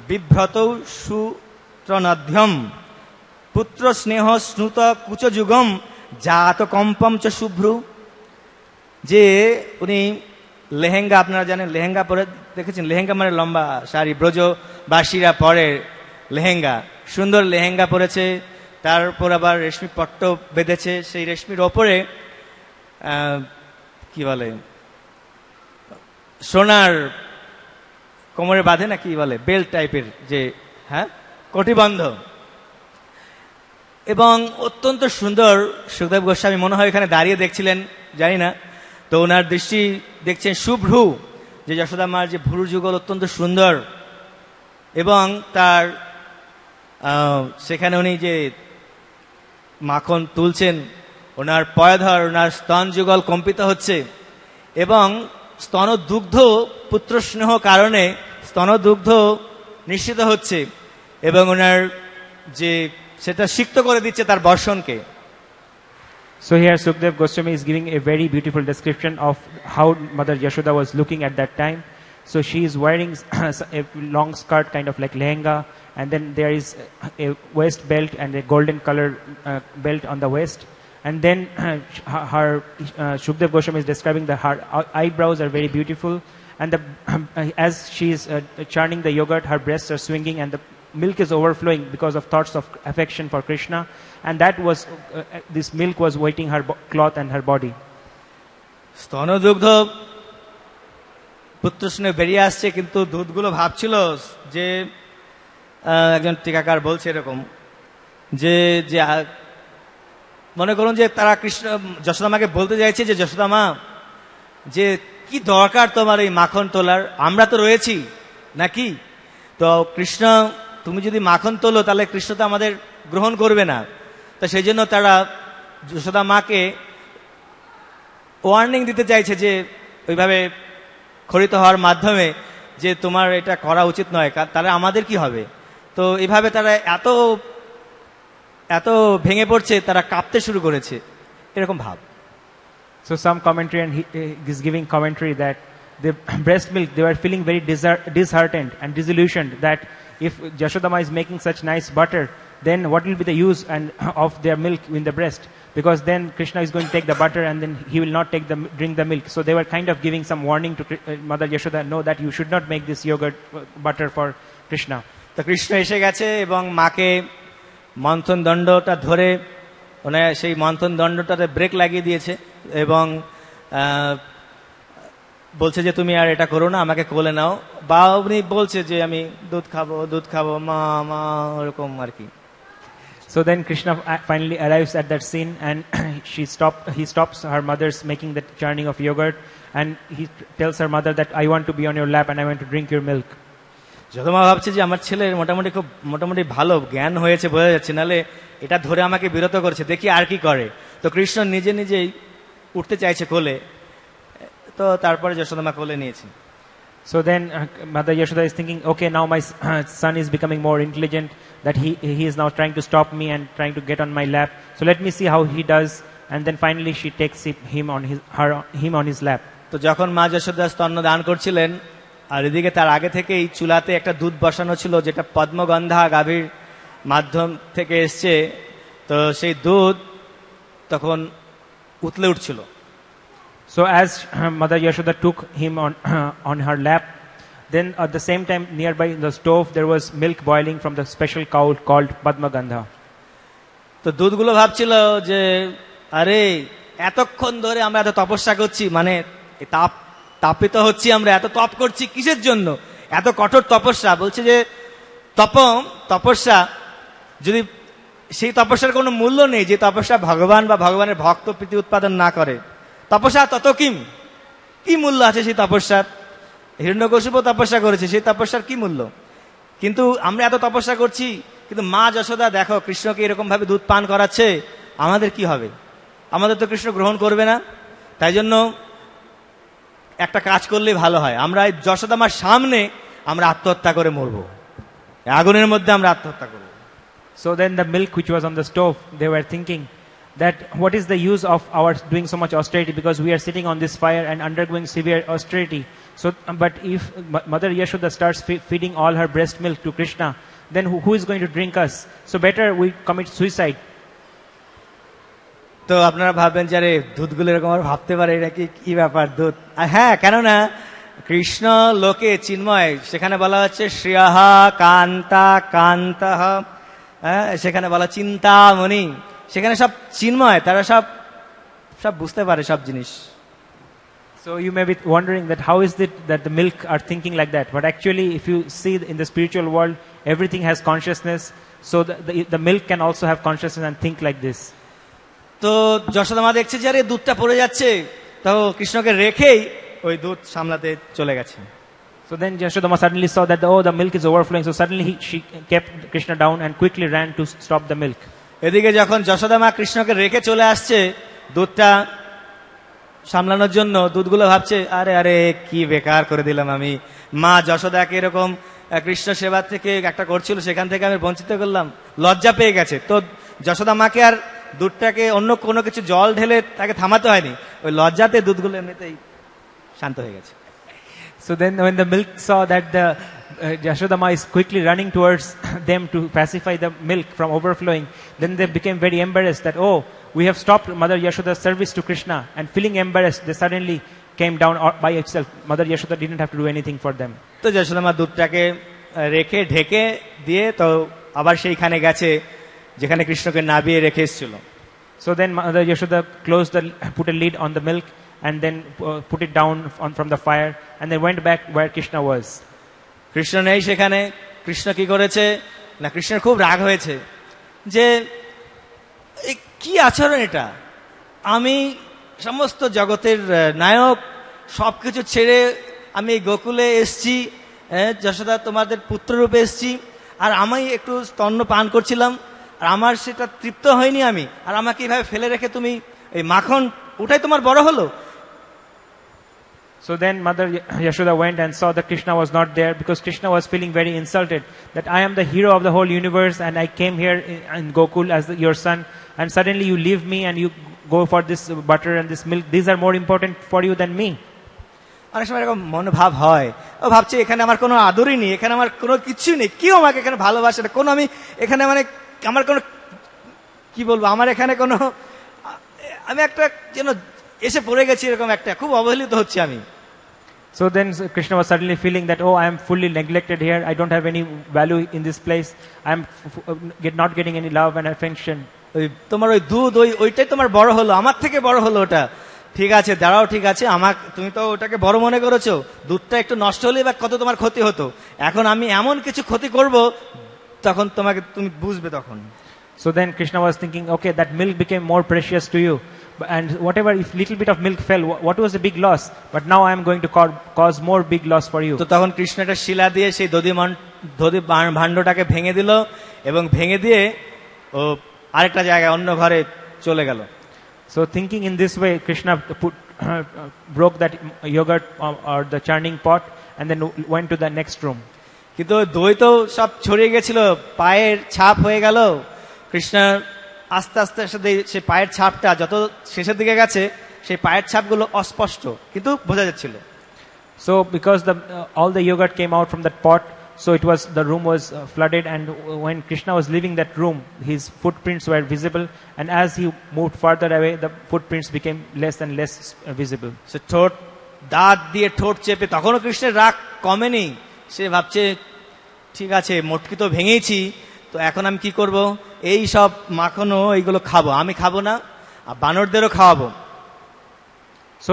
বিভ্রত সুত্রনধ্যম পুত্র স্নেহ স্নুত কুচ যুগম জাত কম্পম চ শুভ্রু, যে উনি লেহেঙ্গা, আপনারা জানেন লেহেঙ্গা পরে দেখেছেন, লেহেঙ্গা মানে লম্বা শাড়ি, ব্রজবাসীরা পরে লেহেঙ্গা, সুন্দর লেহেঙ্গা পরেছে, তারপর আবার রেশমি পট্ট বেঁধেছে, সেই রেশমির ওপরে কি বলে সোনার কোমরে বাঁধে না কি বলে বেল্ট টাইপের, যে হ্যাঁ কটিবন্ধ, এবং অত্যন্ত সুন্দর। সুখদেব গোস্বামী মনে হয় এখানে দাঁড়িয়ে দেখছিলেন, জানি না, তো ওনার দৃষ্টি দেখছেন শুভ্রু, যে যশোদা মার যে ভ্রু যুগল অত্যন্ত সুন্দর, এবং তার সেখানে উনি যে মাখন তুলছেন, ওনার পয়ধর, ওনার স্তন যুগল কম্পিত হচ্ছে, এবং স্তনদুগ্ধ পুত্র স্নেহ কারণে স্তনদুগ্ধ নিশ্চিত হচ্ছে, এবং ওনার যে সেটা সিক্ত করে দিচ্ছে তার বর্ষণকে। So here Sukhdev Goswami is giving a very beautiful description of how Mother Yashoda was looking at that time. So she is wearing a long skirt, kind of like lehenga, and then there is a waist belt and a golden color belt on the waist. And then her Sukhdev Goswami is describing that her eyebrows are very beautiful, and as she is churning the yogurt, her breasts are swinging, and the milk is overflowing because of thoughts of affection for Krishna, and that was this milk was wetting her cloth and her body. স্তনদুগ্ধ পুত্র স্নেহ বেরিয়ে আসছে, কিন্তু দুধগুলো ভাবছিল যে একজন টিকাকার বলছে এরকম যে যে মনে করুন যে তারা কৃষ্ণ যশোদা মাকে বলতে চাইছে যে যশোদা মা, যে কি দরকার তোমার এই মাখন তোলার, আমরা তো রয়েছি নাকি, তো কৃষ্ণ তুমি যদি মাখন তোলো তাহলে কৃষ্ণ তো আমাদের গ্রহণ করবে না। তো সেই জন্য তারা যশোদা মাকে ওয়ার্নিং দিতে চাইছে যে ওইভাবে খরিত হওয়ার মাধ্যমে যে তোমার এটা করা উচিত নয়, তাহলে আমাদের কি হবে। তো এইভাবে তারা এত এত ভেঙে পড়ছে, তারা কাঁপতে শুরু করেছে, এরকম ভাব। So some commentary, and he is giving commentary that the breast milk, they were feeling very disheartened and disillusioned that if Yashodama is making such nice butter, then what will be the use and of their milk in the breast? Because then Krishna is going to take the butter and then he will not drink the milk. So they were kind of giving some warning to Mother Yashoda, no, that you should not make this yogurt butter for Krishna. তো কৃষ্ণ এসে গেছে এবং মাকে মন্থন দণ্ডটা ধরে ওনার সেই মন্থন দণ্ডটাতে break লাগিয়ে দিয়েছে, এবং বলছে যে তুমি আর এটা করো না, আমাকে কোলে নাও, বা উনি বলছে যে আমি দুধ খাবো মা মা, ওরকম আর কি। So then Krishna finally arrives at that scene, and he stops her mother's making that churning of yogurt, and he tells her mother that I want to be on your lap and I want to drink your milk. যতমা ভাবছে যে আমার ছেলের মোটামুটি ভালো জ্ঞান হয়েছে, বোঝা যাচ্ছে, নাহলে এটা ধরে আমাকে বিরত করছে, দেখি আর কি করে। তো কৃষ্ণ নিজেই উঠতে চাইছে কোলে, তো তারপরে যশোদা মা কোলে নিয়েছে। So then Mother Yashoda is thinking, okay, now my son is becoming more intelligent, that he is now trying to stop me and trying to get on my lap. So let me see how he does. And then finally she takes him on his lap. তো যখন মা যশোদা স্তন্য দান করছিলেন, আর এদিকে তার আগে থেকেই চুলাতে একটা দুধ বসানো ছিল, যেটা পদ্মগন্ধা গাভীর মাধ্যম থেকে এসছে, তো সেই দুধ তখন উতলে উঠছিল। So as Mother Yashoda took him on her lap, then at the same time nearby in the stove there was milk boiling from the special cow called Padmagandha. তো দুধগুলো ভাবছিল যে আরে এতক্ষণ ধরে আমরা এত তপস্যা করছি, মানে তাপিত হচ্ছি, আমরা এত তপ করছি কিসের জন্য, এত কঠোর তপস্যা। বলছে যে তপস্যা যদি সেই তপস্যার কোনো মূল্য নেই, যে তপস্যা ভগবান বা ভগবানের ভক্ত প্রীতি উৎপাদন না করে, তপস্যা তত কি মূল্য আছে সেই তপস্যার। হিরণ্যকশিপু তপস্যা করেছে, সেই তপস্যার কি মূল্য। কিন্তু আমরা এত তপস্যা করছি, কিন্তু মা যশোদা দেখো কৃষ্ণকে এরকম ভাবে দুধ পান করাচ্ছে, আমাদের কি হবে, আমাদের তো কৃষ্ণ গ্রহণ করবে না। তাই জন্য একটা কাজ করলেই ভালো হয়, আমরা এই যশোদা মার সামনে আমরা আত্মহত্যা করে মরবো, আগুনের মধ্যে আমরা আত্মহত্যা করবো। So then the milk which was on the stove, they were thinking that what is the use of our doing so much austerity, because we are sitting on this fire and undergoing severe austerity. So but if Mother Yashoda starts feeding all her breast milk to Krishna, then who is going to drink us? So better we commit suicide. তো আপনারা ভাববেন যে আরে দুধগুলো এরকম আর ভাবতে পারে এটা কি ব্যাপার দুধ। হ্যাঁ, কেননা কৃষ্ণ লোকে চিন্ময়, সেখানে বলা হচ্ছে শ্রিয়াহা কান্তা কান্তঃ, সেখানে বলা চিন্তামণি, সেখানে সব চিন্ময়, তারা সব সব বুঝতে পারে সব জিনিস। So you may be wondering that how is it that the milk are thinking like that? But actually, if you see in the spiritual world, everything has consciousness. So the milk can also have consciousness and think like this. তো যশোদা মা দেখছে যে আরে দুধটা পড়ে যাচ্ছে, তো কৃষ্ণকে রেখেই ওই দুধ সামলাতে চলে গেছে। So then Yashodama suddenly saw that the milk is overflowing. So suddenly she kept Krishna down and quickly ran to stop the milk. এদিকে যখন যশোদা মা কৃষ্ণকে রেখে চলে আসছে দুধটা সামলানোর জন্য, দুধগুলো ভাবছে আরে আরে কি বেকার করে দিলাম আমি, মা যশোদাকে এরকম কৃষ্ণ সেবা থেকে একটা করছিল সেখান থেকে আমি বঞ্চিত করলাম, লজ্জা পেয়ে গেছে। তো যশোদা মাকে আর দুধটাকে অন্য কোনো কিছু জল ঢেলে তাকে থামাতে হয়নি, ওই লজ্জাতে দুধগুলো এমনিতেই শান্ত হয়ে গেছে। So then when the milk saw that the Yashodama is quickly running towards them to pacify the milk from overflowing, then they became very embarrassed that, oh, we have stopped Mother Yashoda's service to Krishna. And feeling embarrassed, they suddenly came down by itself. Mother Yashoda didn't have to do anything for them. তো যশোদা মা দুধটাকে রেখে ঢেকে দিয়ে তো আবার সেইখানে গেছে যেখানে কৃষ্ণকে নাবিয়ে রেখে এসেছিল। So then Mother Yashoda put a lid on the milk and then put it down from the fire and then went back where Krishna was. Krishna নেই সেখানে। কৃষ্ণ কি করেছে না, কৃষ্ণের খুব রাগ হয়েছে যে কি আচরণ এটা, আমি সমস্ত জগতের নায়ক, সবকিছু ছেড়ে আমি গোকুলে এসছি, যশোদা তোমাদের পুত্ররূপে এসছি, আর আমি একটু স্তন্য পান করছিলাম আর আমার সেটা তৃপ্ত হয়নি আমি, আর আমাকে এইভাবে ফেলে রেখে তুমি এই মাখন ওটাই তোমার বড় হলো। So then Mother Yashoda went and saw that Krishna was not there, because Krishna was feeling very insulted that I am the hero of the whole universe and I came here in Gokul as your son, and suddenly you leave me and you go for this butter and this milk. These are more important for you than me. অনেক সময় এরকম মনোভাব হয়, ও ভাবছে এখানে আমার কোনো আদরই নেই, এখানে আমার কোনো কিছু নেই, কেউ আমাকে এখানে ভালোবাসে না, কোনো আমি এখানে মানে আমার কোনো কি বলবো, আমার এখানে কোনো আমি একটা যেন এসে পড়ে গেছি, এরকম একটা খুব অবহেলিত হচ্ছে আমি। So then Krishna was suddenly feeling that, oh, I am fully neglected here, I don't have any value in this place, I am not getting any love and affection. ওই তোমার ওই দুধ ওইটাই তোমার বড় হলো, আমার থেকে বড় হলো ওটা, ঠিক আছে দাঁড়াও, ঠিক আছে আমার তুমি তো ওটাকে বড় মনে করেছো, দুধটা একটু নষ্ট হলে বা কত তোমার ক্ষতি হতো, এখন আমি এমন কিছু ক্ষতি করব তখন তুমি বুঝবে তখন। So then Krishna was thinking, okay, that milk became more precious to you, and whatever, if little bit of milk fell, what was the big loss? But now I am going to cause more big loss for you. তো তখন কৃষ্ণ একটা শিলা দিয়ে সেই দধি ভাণ্ডটাকে ভেঙে দিল এবং ভেঙে দিয়ে ও আরেকটা জায়গায় অন্য ঘরে চলে গেল। So thinking in this way, Krishna broke that yogurt or the churning pot and then went to the next room. কিন্তু দই তো সব ছড়িয়ে গেছিল, পায়ের ছাপ হয়ে গেল। কৃষ্ণ আস্তে আস্তে সে পায়ের ছাপটা যত শেষের দিকে গেছে, সেই পায়ের ছাপগুলো অস্পষ্ট কিন্তু বোঝা যাচ্ছিল। So because all the yogurt came out from that pot, so the room was flooded, and when Krishna was leaving that room, his footprints were visible, and as he moved further away, the footprints became less and less visible. সে দাঁত দিয়ে ঠোঁট চেপে, তখনও কৃষ্ণের রাগ কমেনি, সে ভাবছে ঠিক আছে মটকি তো ভেঙেছি, তো এখন আমি কি করব, এই সব মাখনও এইগুলো খাবো, আমি খাবো না আর বানরদেরও খাওয়াবো। So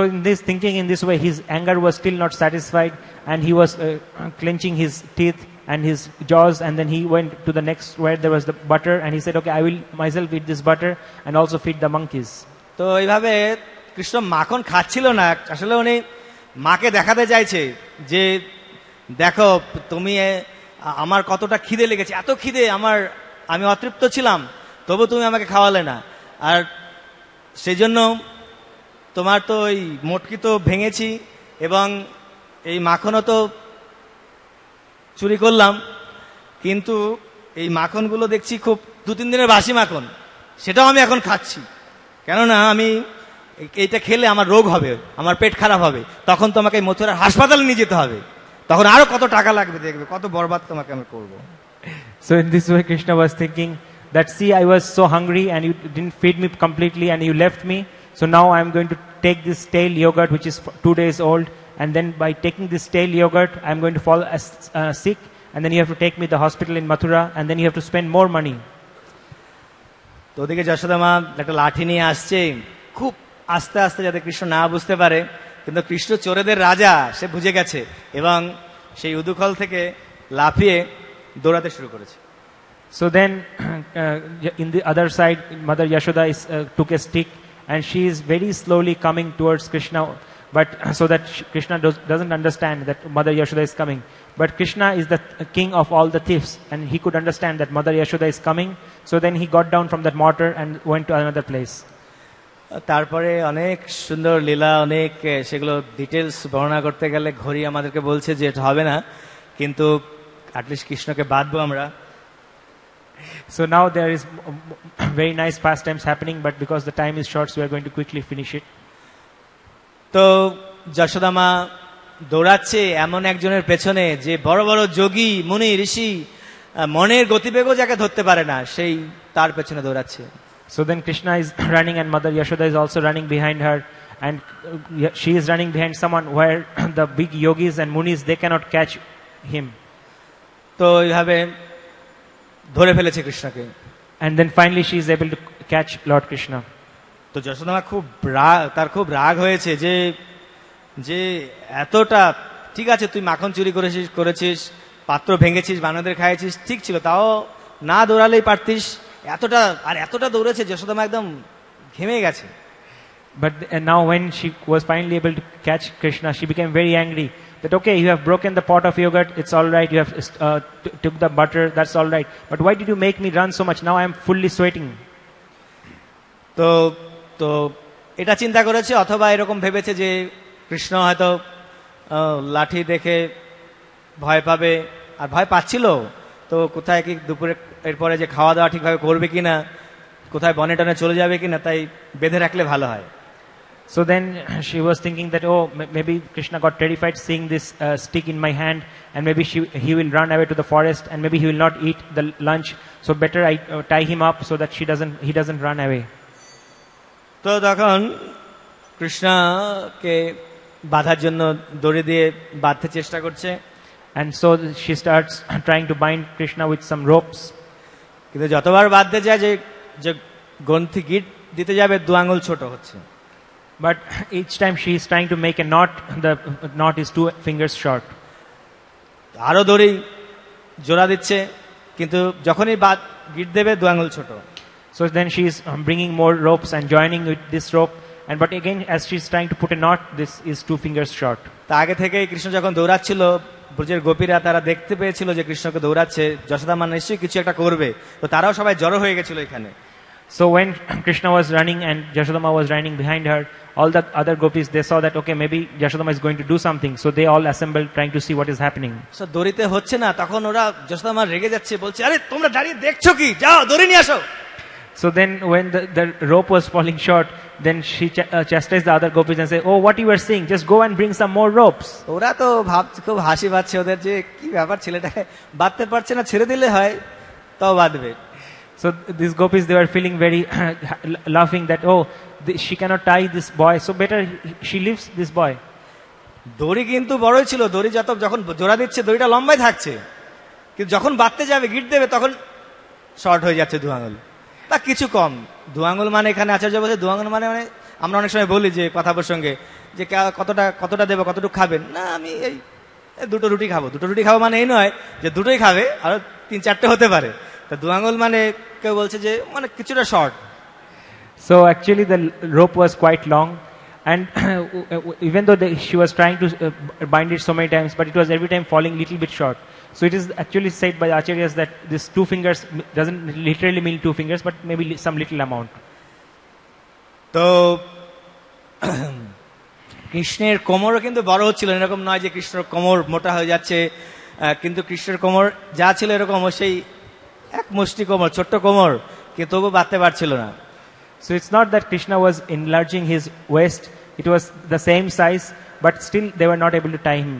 thinking in this way, his anger was still not satisfied, and he was clenching his teeth and his jaws, and then he went to the next where there was the butter, and he said, okay, I will myself eat this butter and also feed the monkeys. তো এইভাবে কৃষ্ণ মাখন খাচ্ছিল না, আসলে উনি মাকে দেখাতে চাইছে যে দেখো তুমি আমার কতটা খিদে লেগেছে, এত খিদে আমি অতৃপ্ত ছিলাম, তবু তুমি আমাকে খাওয়ালে না, আর সেই জন্য তোমার তো ওই মটকি তো ভেঙেছি এবং এই মাখনও তো চুরি করলাম, কিন্তু এই মাখনগুলো দেখছি খুব 2-3 দিনের বাসি মাখন, সেটাও আমি এখন খাচ্ছি, কেননা আমি এইটা খেলে আমার রোগ হবে, আমার পেট খারাপ হবে, তখন তোমাকে মথুরার হাসপাতালে নিয়ে যেতে হবে, তখন আরো কত টাকা লাগবে, দেখবে কত বরবাদ তোমাকে আমি করবো। So in this way, Krishna was thinking that, see, I was so hungry and you didn't feed me completely and you left me. So now I'm going to take this stale yogurt, which is 2 days old, and then by taking this stale yogurt, I'm going to fall sick, and then you have to take me to the hospital in Mathura, and then you have to spend more money. তো ওদিকে যশোদা মা একটা লাঠি নিয়ে আসছে, খুব আস্তে আস্তে যাতে কৃষ্ণ না বুঝতে পারে, কিন্তু কৃষ্ণ চোরেদের রাজা, সে বুঝে গেছে এবং সেই উদুখল থেকে লাফিয়ে দৌড়াতে শুরু করেছে। So then, in the other side, Mother Yashoda took a stick, and she is very slowly coming towards Krishna, but so that Krishna doesn't understand that Mother Yashoda is coming. But Krishna is the king of all the thieves, and he could understand that Mother Yashoda is coming. So then he got down from that mortar and went to another place. তারপরে অনেক সুন্দর লীলা, অনেক সেগুলো details বর্ণনা করতে গেলে ঘড়ি আমাদেরকে বলছে যে এটা হবে না, কিন্তু অ্যাটলিস্ট কৃষ্ণকে বাঁধবো আমরা। So now there is very nice pastimes happening, but because the time is short, so we are going to quickly finish it. তো যশোদা মা দৌড়াচ্ছে এমন একজনের পেছনে যে বড় বড় যোগী মুনি ঋষি, মনের গতিবেগও যাকে ধরতে পারে না, সেই তার পেছনে দৌড়াচ্ছে। So then Krishna is running and Mother Yashoda is also running behind her, and she is running behind someone where the big yogis and munis, they cannot catch him. তো এইভাবে ধরে ফেলেছে কৃষ্ণকে। And then finally she is able to catch Lord Krishna. তো যশোদা মা তার খুব রাগ হয়েছে যে যে এতটা, ঠিক আছে তুই মাখন চুরি করেছিস, পাত্র ভেঙেছিস, বানরদের খাইয়েছিস, ঠিক ছিল, তাও না দৌড়ালেই পারতিস, এতটা দৌড়েছে। যশোদা মা একদম ঘেমে গেছে। But now when she was finally able to catch Krishna, she became very angry that, okay, you have broken the pot of yogurt, it's all right, you have took the butter, that's all right, but why did you make me run so much? Now I am fully sweating. তো এটা চিন্তা করেছে, অথবা এরকম ভেবেছে যে কৃষ্ণ হয়তো লাঠি দেখে ভয় পাবে, আর ভয় পাচ্ছিল, তো কোথায় কি দুপুরে এরপরে যে খাওয়া দাওয়া ঠিকভাবে করবে কিনা, কোথায় বনে টনে চলে যাবে কিনা, তাই বেঁধে রাখলে ভালো হয়। So then she was thinking that, oh, maybe Krishna got terrified seeing this stick in my hand, and maybe he will run away to the forest, and maybe he will not eat the lunch, so better I tie him up so that he doesn't run away. তো তখন কৃষ্ণকে বাঁধার জন্য দড়ি দিয়ে বাঁধতে চেষ্টা করছে, and so she starts trying to bind Krishna with some ropes. কিন্তু যতবার বাঁধতে যায় যে গ্রন্থি গিট দিতে যাবে, 2 আঙ্গুল ছোট হচ্ছে। But each time she is trying to make a knot, the knot is 2 fingers short. আরো দড়ি জোড়া দিচ্ছে, কিন্তু যখনই গিট দেবে 2 আঙ্গুল ছোট। So then she is bringing more ropes and joining with this rope, but again as she is trying to put a knot, this is 2 fingers short. তা আগে থেকেই কৃষ্ণ যখন দৌড়াচ্ছিল, ব্রজের গোপীরা তারা দেখতে পেয়েছিল যে কৃষ্ণকে দৌড়াচ্ছে, যশোদা মা নিশ্চয়ই কিছু একটা করবে, তো তারাও সবাই জড়ো হয়ে গেছিল এখানে। So when Krishna was running and Yashodama was running behind her, all the other gopis, they saw that, okay, maybe Yashodama is going to do something, so they all assembled trying to see what is happening. So দড়িতে হচ্ছে না, তখন ওরা যশোদা মা রেগে যাচ্ছে, বলছে, আরে তোমরা দাঁড়িয়ে দেখছো কি, যাও দড়ি নিয়ে আসো। So then when the rope was falling short, then she chastised the other gopis and said, oh, what you were seeing, just go and bring some more ropes. ওরা তো ভাবছে, খুব হাসি পাচ্ছে ওদের, যে কি ব্যাপার, ছেলেটাকে বাঁধতে পারছে না, ছেড়ে দিলে হয়, তাও বাঁধবে। So these gopis, they were feeling very laughing that, oh, she cannot tie this boy, so better she leaves this boy. দড়ি কিন্তু বড়ই ছিল, দড়ি যখন জোড়া দিচ্ছে দড়িটা লম্বাই থাকছে, কিন্তু যখন বাঁধতে যাবে গিট দেবে তখন শর্ট হয়ে যাচ্ছে 2 আঙ্গুল, তা কিছু কম। 2 আঙ্গুল মানে এখানে আচার্য বলছে 2 আঙ্গুল মানে আমরা অনেক সময় বলি যে কথা প্রসঙ্গে যে কতটা দেবো, কতটুকু খাবেন, না আমি এই 2টো রুটি খাবো। 2টো রুটি খাবো মানে এই নয় যে 2টোই খাবে, আরো 3-4টে হতে পারে। তা 2 আঙ্গুল মানে কেউ বলছে যে মানে কিছুটা short. So actually the rope was quite long, and even though she was trying to bind it so many times, but it was every time falling little bit short. So it is actually said by the acharyas that this 2 fingers doesn't literally mean 2 fingers, but maybe some little amount. তো কৃষ্ণের কোমরও কিন্তু বড় হচ্ছিল, এরকম নয় যে কৃষ্ণের কোমর মোটা হয়ে যাচ্ছে, কিন্তু কৃষ্ণের কোমর যা ছিল এরকম সেই এক মুষ্টি কোমর, ছোট্ট কোমর, কিন্তু তবু বাঁধতে পারছিল না। So it's not that Krishna was enlarging his waist, it was the same size, but still they were not able to tie him.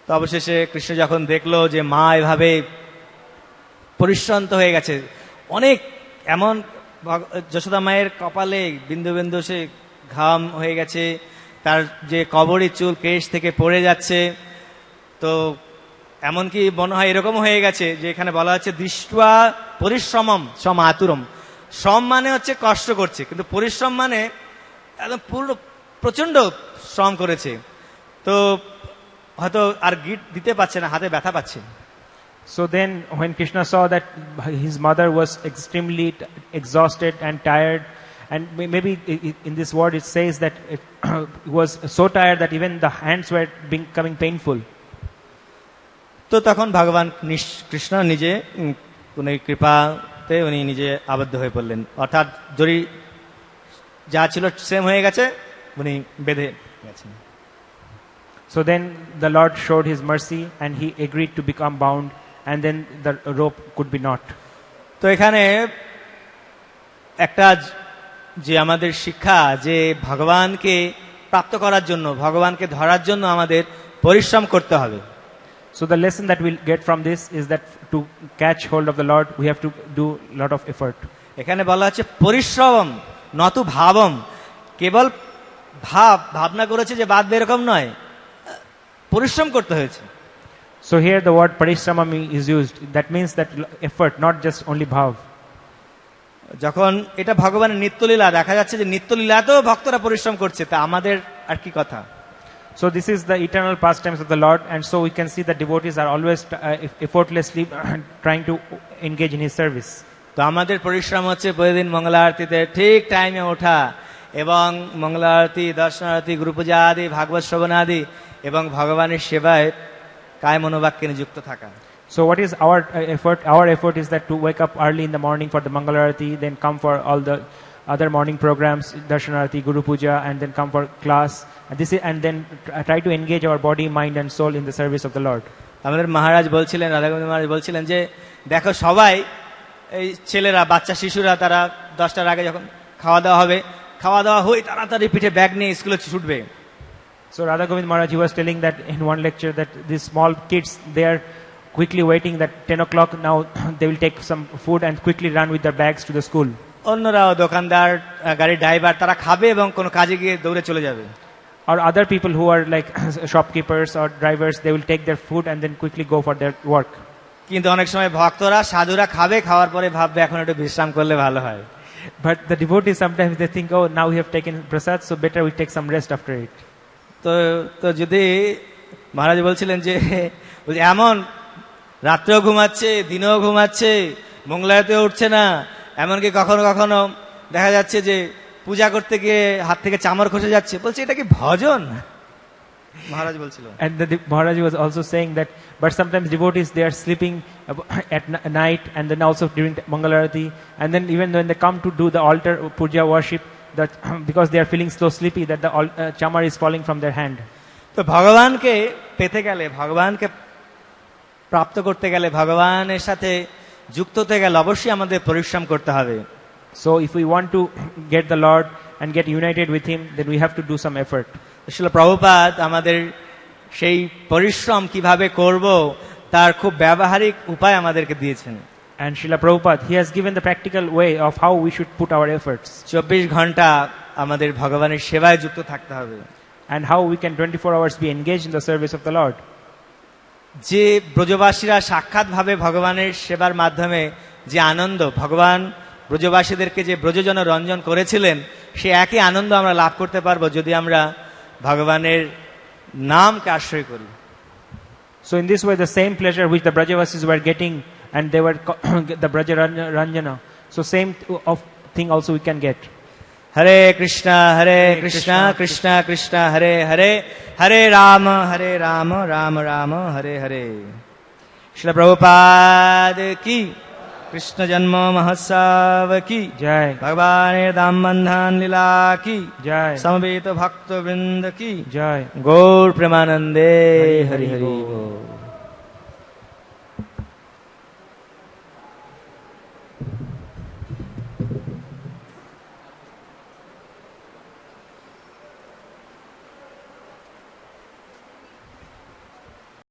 তো অবশেষে কৃষ্ণ যখন দেখলো যে মা এভাবে পরিশ্রান্ত হয়ে গেছে, অনেক এমন যশোদা মায়ের কপালে বিন্দু বিন্দু সে ঘাম হয়ে গেছে, তার যে কবরী চুল কেশ থেকে পড়ে যাচ্ছে। তো এমনকি মনে হয় এরকম হয়ে গেছে যে এখানে বলা হচ্ছে দৃষ্টা পরিশ্রমম সম আতুরম। শ্রম মানে হচ্ছে কষ্ট করছে, কিন্তু পরিশ্রম মানে একদম পুরো প্রচন্ড শ্রম করেছে। তো হয়তো আর গিট দিতে পারছে না, হাতে ব্যথা পাচ্ছে। So then when Krishna saw that his mother was extremely exhausted and tired, and maybe in this word it says that it was so tired that even the hands were becoming painful. তো তখন ভগবান কৃষ্ণ নিজে কোন কৃপাতে উনি নিজে আবদ্ধ হয়ে পড়লেন, অর্থাৎ যদি যা ছিল সেম হয়ে গেছে, উনি বেঁধে গেছেন। So then the Lord showed his mercy and he agreed to become bound, and then the rope could be not. তো এখানে একটা যে আমাদের শিক্ষা, যে ভগবানকে প্রাপ্ত করার জন্য, ভগবানকে ধরার জন্য আমাদের পরিশ্রম করতে হবে। So the lesson that we'll get from this is that to catch hold of the Lord we have to do a lot of effort. এখানে বলা হচ্ছে পরিশ্রম নতু ভাবম, কেবল ভাবনা করেছে যে বাদ এরকম নয়, পরিশ্রম করতে হয়েছে। So here the word parishrama is used, that means that effort, not just only bhav. যখন এটা ভগবানের নিত্যলীলা, দেখা যাচ্ছে যে নিত্যলীলাতেও ভক্তরা পরিশ্রম করছে, তা আমাদের আর কি কথা। So this is the eternal pastimes of the Lord, and so we can see that devotees are always effortlessly trying to engage in his service. তো আমাদের পরিশ্রম হচ্ছে প্রতিদিন মঙ্গল আরতিতে ঠিক টাইমে ওঠা, এবং মঙ্গল আরতি, দর্শন আরতি, গুরু পূজা আদি, ভাগবত শ্রবণ আদি, এবং ভগবানের সেবায় কায় মনোবাক্যে নিযুক্ত থাকা। So what is our effort? Our effort is that to wake up early in the morning for the Mangal Arati, then come for all the other morning programs, Darshan Arati, Guru Puja, and then come for class. And then try to engage our body, mind and soul in the service of the Lord. আমাদের মহারাজ বলছিলেন, রাধাগোবিন্দ মহারাজ বলছিলেন যে দেখো সবাই, এই ছেলেরা, বাচ্চা শিশুরা, তারা 10টার আগে যখন খাওয়া দাওয়া হবে, খাওয়া দাওয়া হয়ে তাড়াতাড়ি পিঠে ব্যাগ নিয়ে স্কুলে ছুটবে। So Radha Govind Maharaj, he was telling that in one lecture that these small kids, they are quickly waiting that 10 o'clock now they will take some food and quickly run with their bags to the school. অন্যরাও, দোকানদার, গাড়ির driver, তারা খাবে এবং কোনো কাজে গিয়ে দৌড়ে চলে যাবে। Or other people who are like shopkeepers or drivers, they will take their food and then quickly go for their work. কিন্তু অনেক সময় ভক্তরা, সাধুরা খাবে, খাওয়ার পরে ভাববে এখন একটু বিশ্রাম করলে ভালো হয়। But the devotees sometimes they think, oh, now we have taken prasad, so better we take some rest after it. তো যদি মহারাজ বলছিলেন যে এমন রাত্রেও ঘুমাচ্ছে, দিনেও ঘুমাচ্ছে, মঙ্গলায়তেও উঠছে না, এমনকি কখনো কখনো দেখা যাচ্ছে যে পূজা করতে গিয়ে হাত থেকে চামর খসে যাচ্ছে, বলছে এটা কি ভজন? মহারাজ বলছিল। And the Maharaj was also saying that, but sometimes devotees, they are sleeping at night and then also during Mangalarati, and then even when they come to do the altar puja worship, that because they are feeling so sleepy that the chamar is falling from their hand. তো ভগবানকে পেতে গেলে, ভগবানকে প্রাপ্ত করতে গেলে, ভগবানের সাথে যুক্ত হতে গেলে অবশ্যই আমাদের পরিশ্রম করতে হবে। So if we want to get the Lord and get united with him, then we have to do some effort. Srila Prabhupada আমাদের সেই পরিশ্রম কিভাবে করব তার খুব ব্যবহারিক উপায় আমাদেরকে দিয়েছেন। And Srila Prabhupada, he has given the practical way of how we should put our efforts. 24 ঘন্টা আমাদের ভগবানের সেবায় যুক্ত থাকতে হবে। And how we can 24 hours be engaged in the service of the Lord. যে ব্রজবাসীরা সাক্ষাৎ ভাবে ভগবানের সেবার মাধ্যমে যে আনন্দ, ভগবান ব্রজবাসীদেরকে যে ব্রজজন রঞ্জন করেছিলেন, সে একই আনন্দ আমরা লাভ করতে পারবো যদি আমরা ভগবানের নামকে আশ্রয় করি। So in this way, the same pleasure which the Brajavasis were getting, and they were the Braja Ranjana, so same of thing also we can get. Hare Krishna Krishna Krishna Hare Hare, Hare Rama Rama Rama Hare Hare. Srila Prabhupada ki, Krishna Janma Mahotsav ki Jai, Bhagavaner Dham Bandhan Lila ki Jai, Samaveta Bhakta Vrinda ki Jai, Gaur Premanande Hari Hari Bol.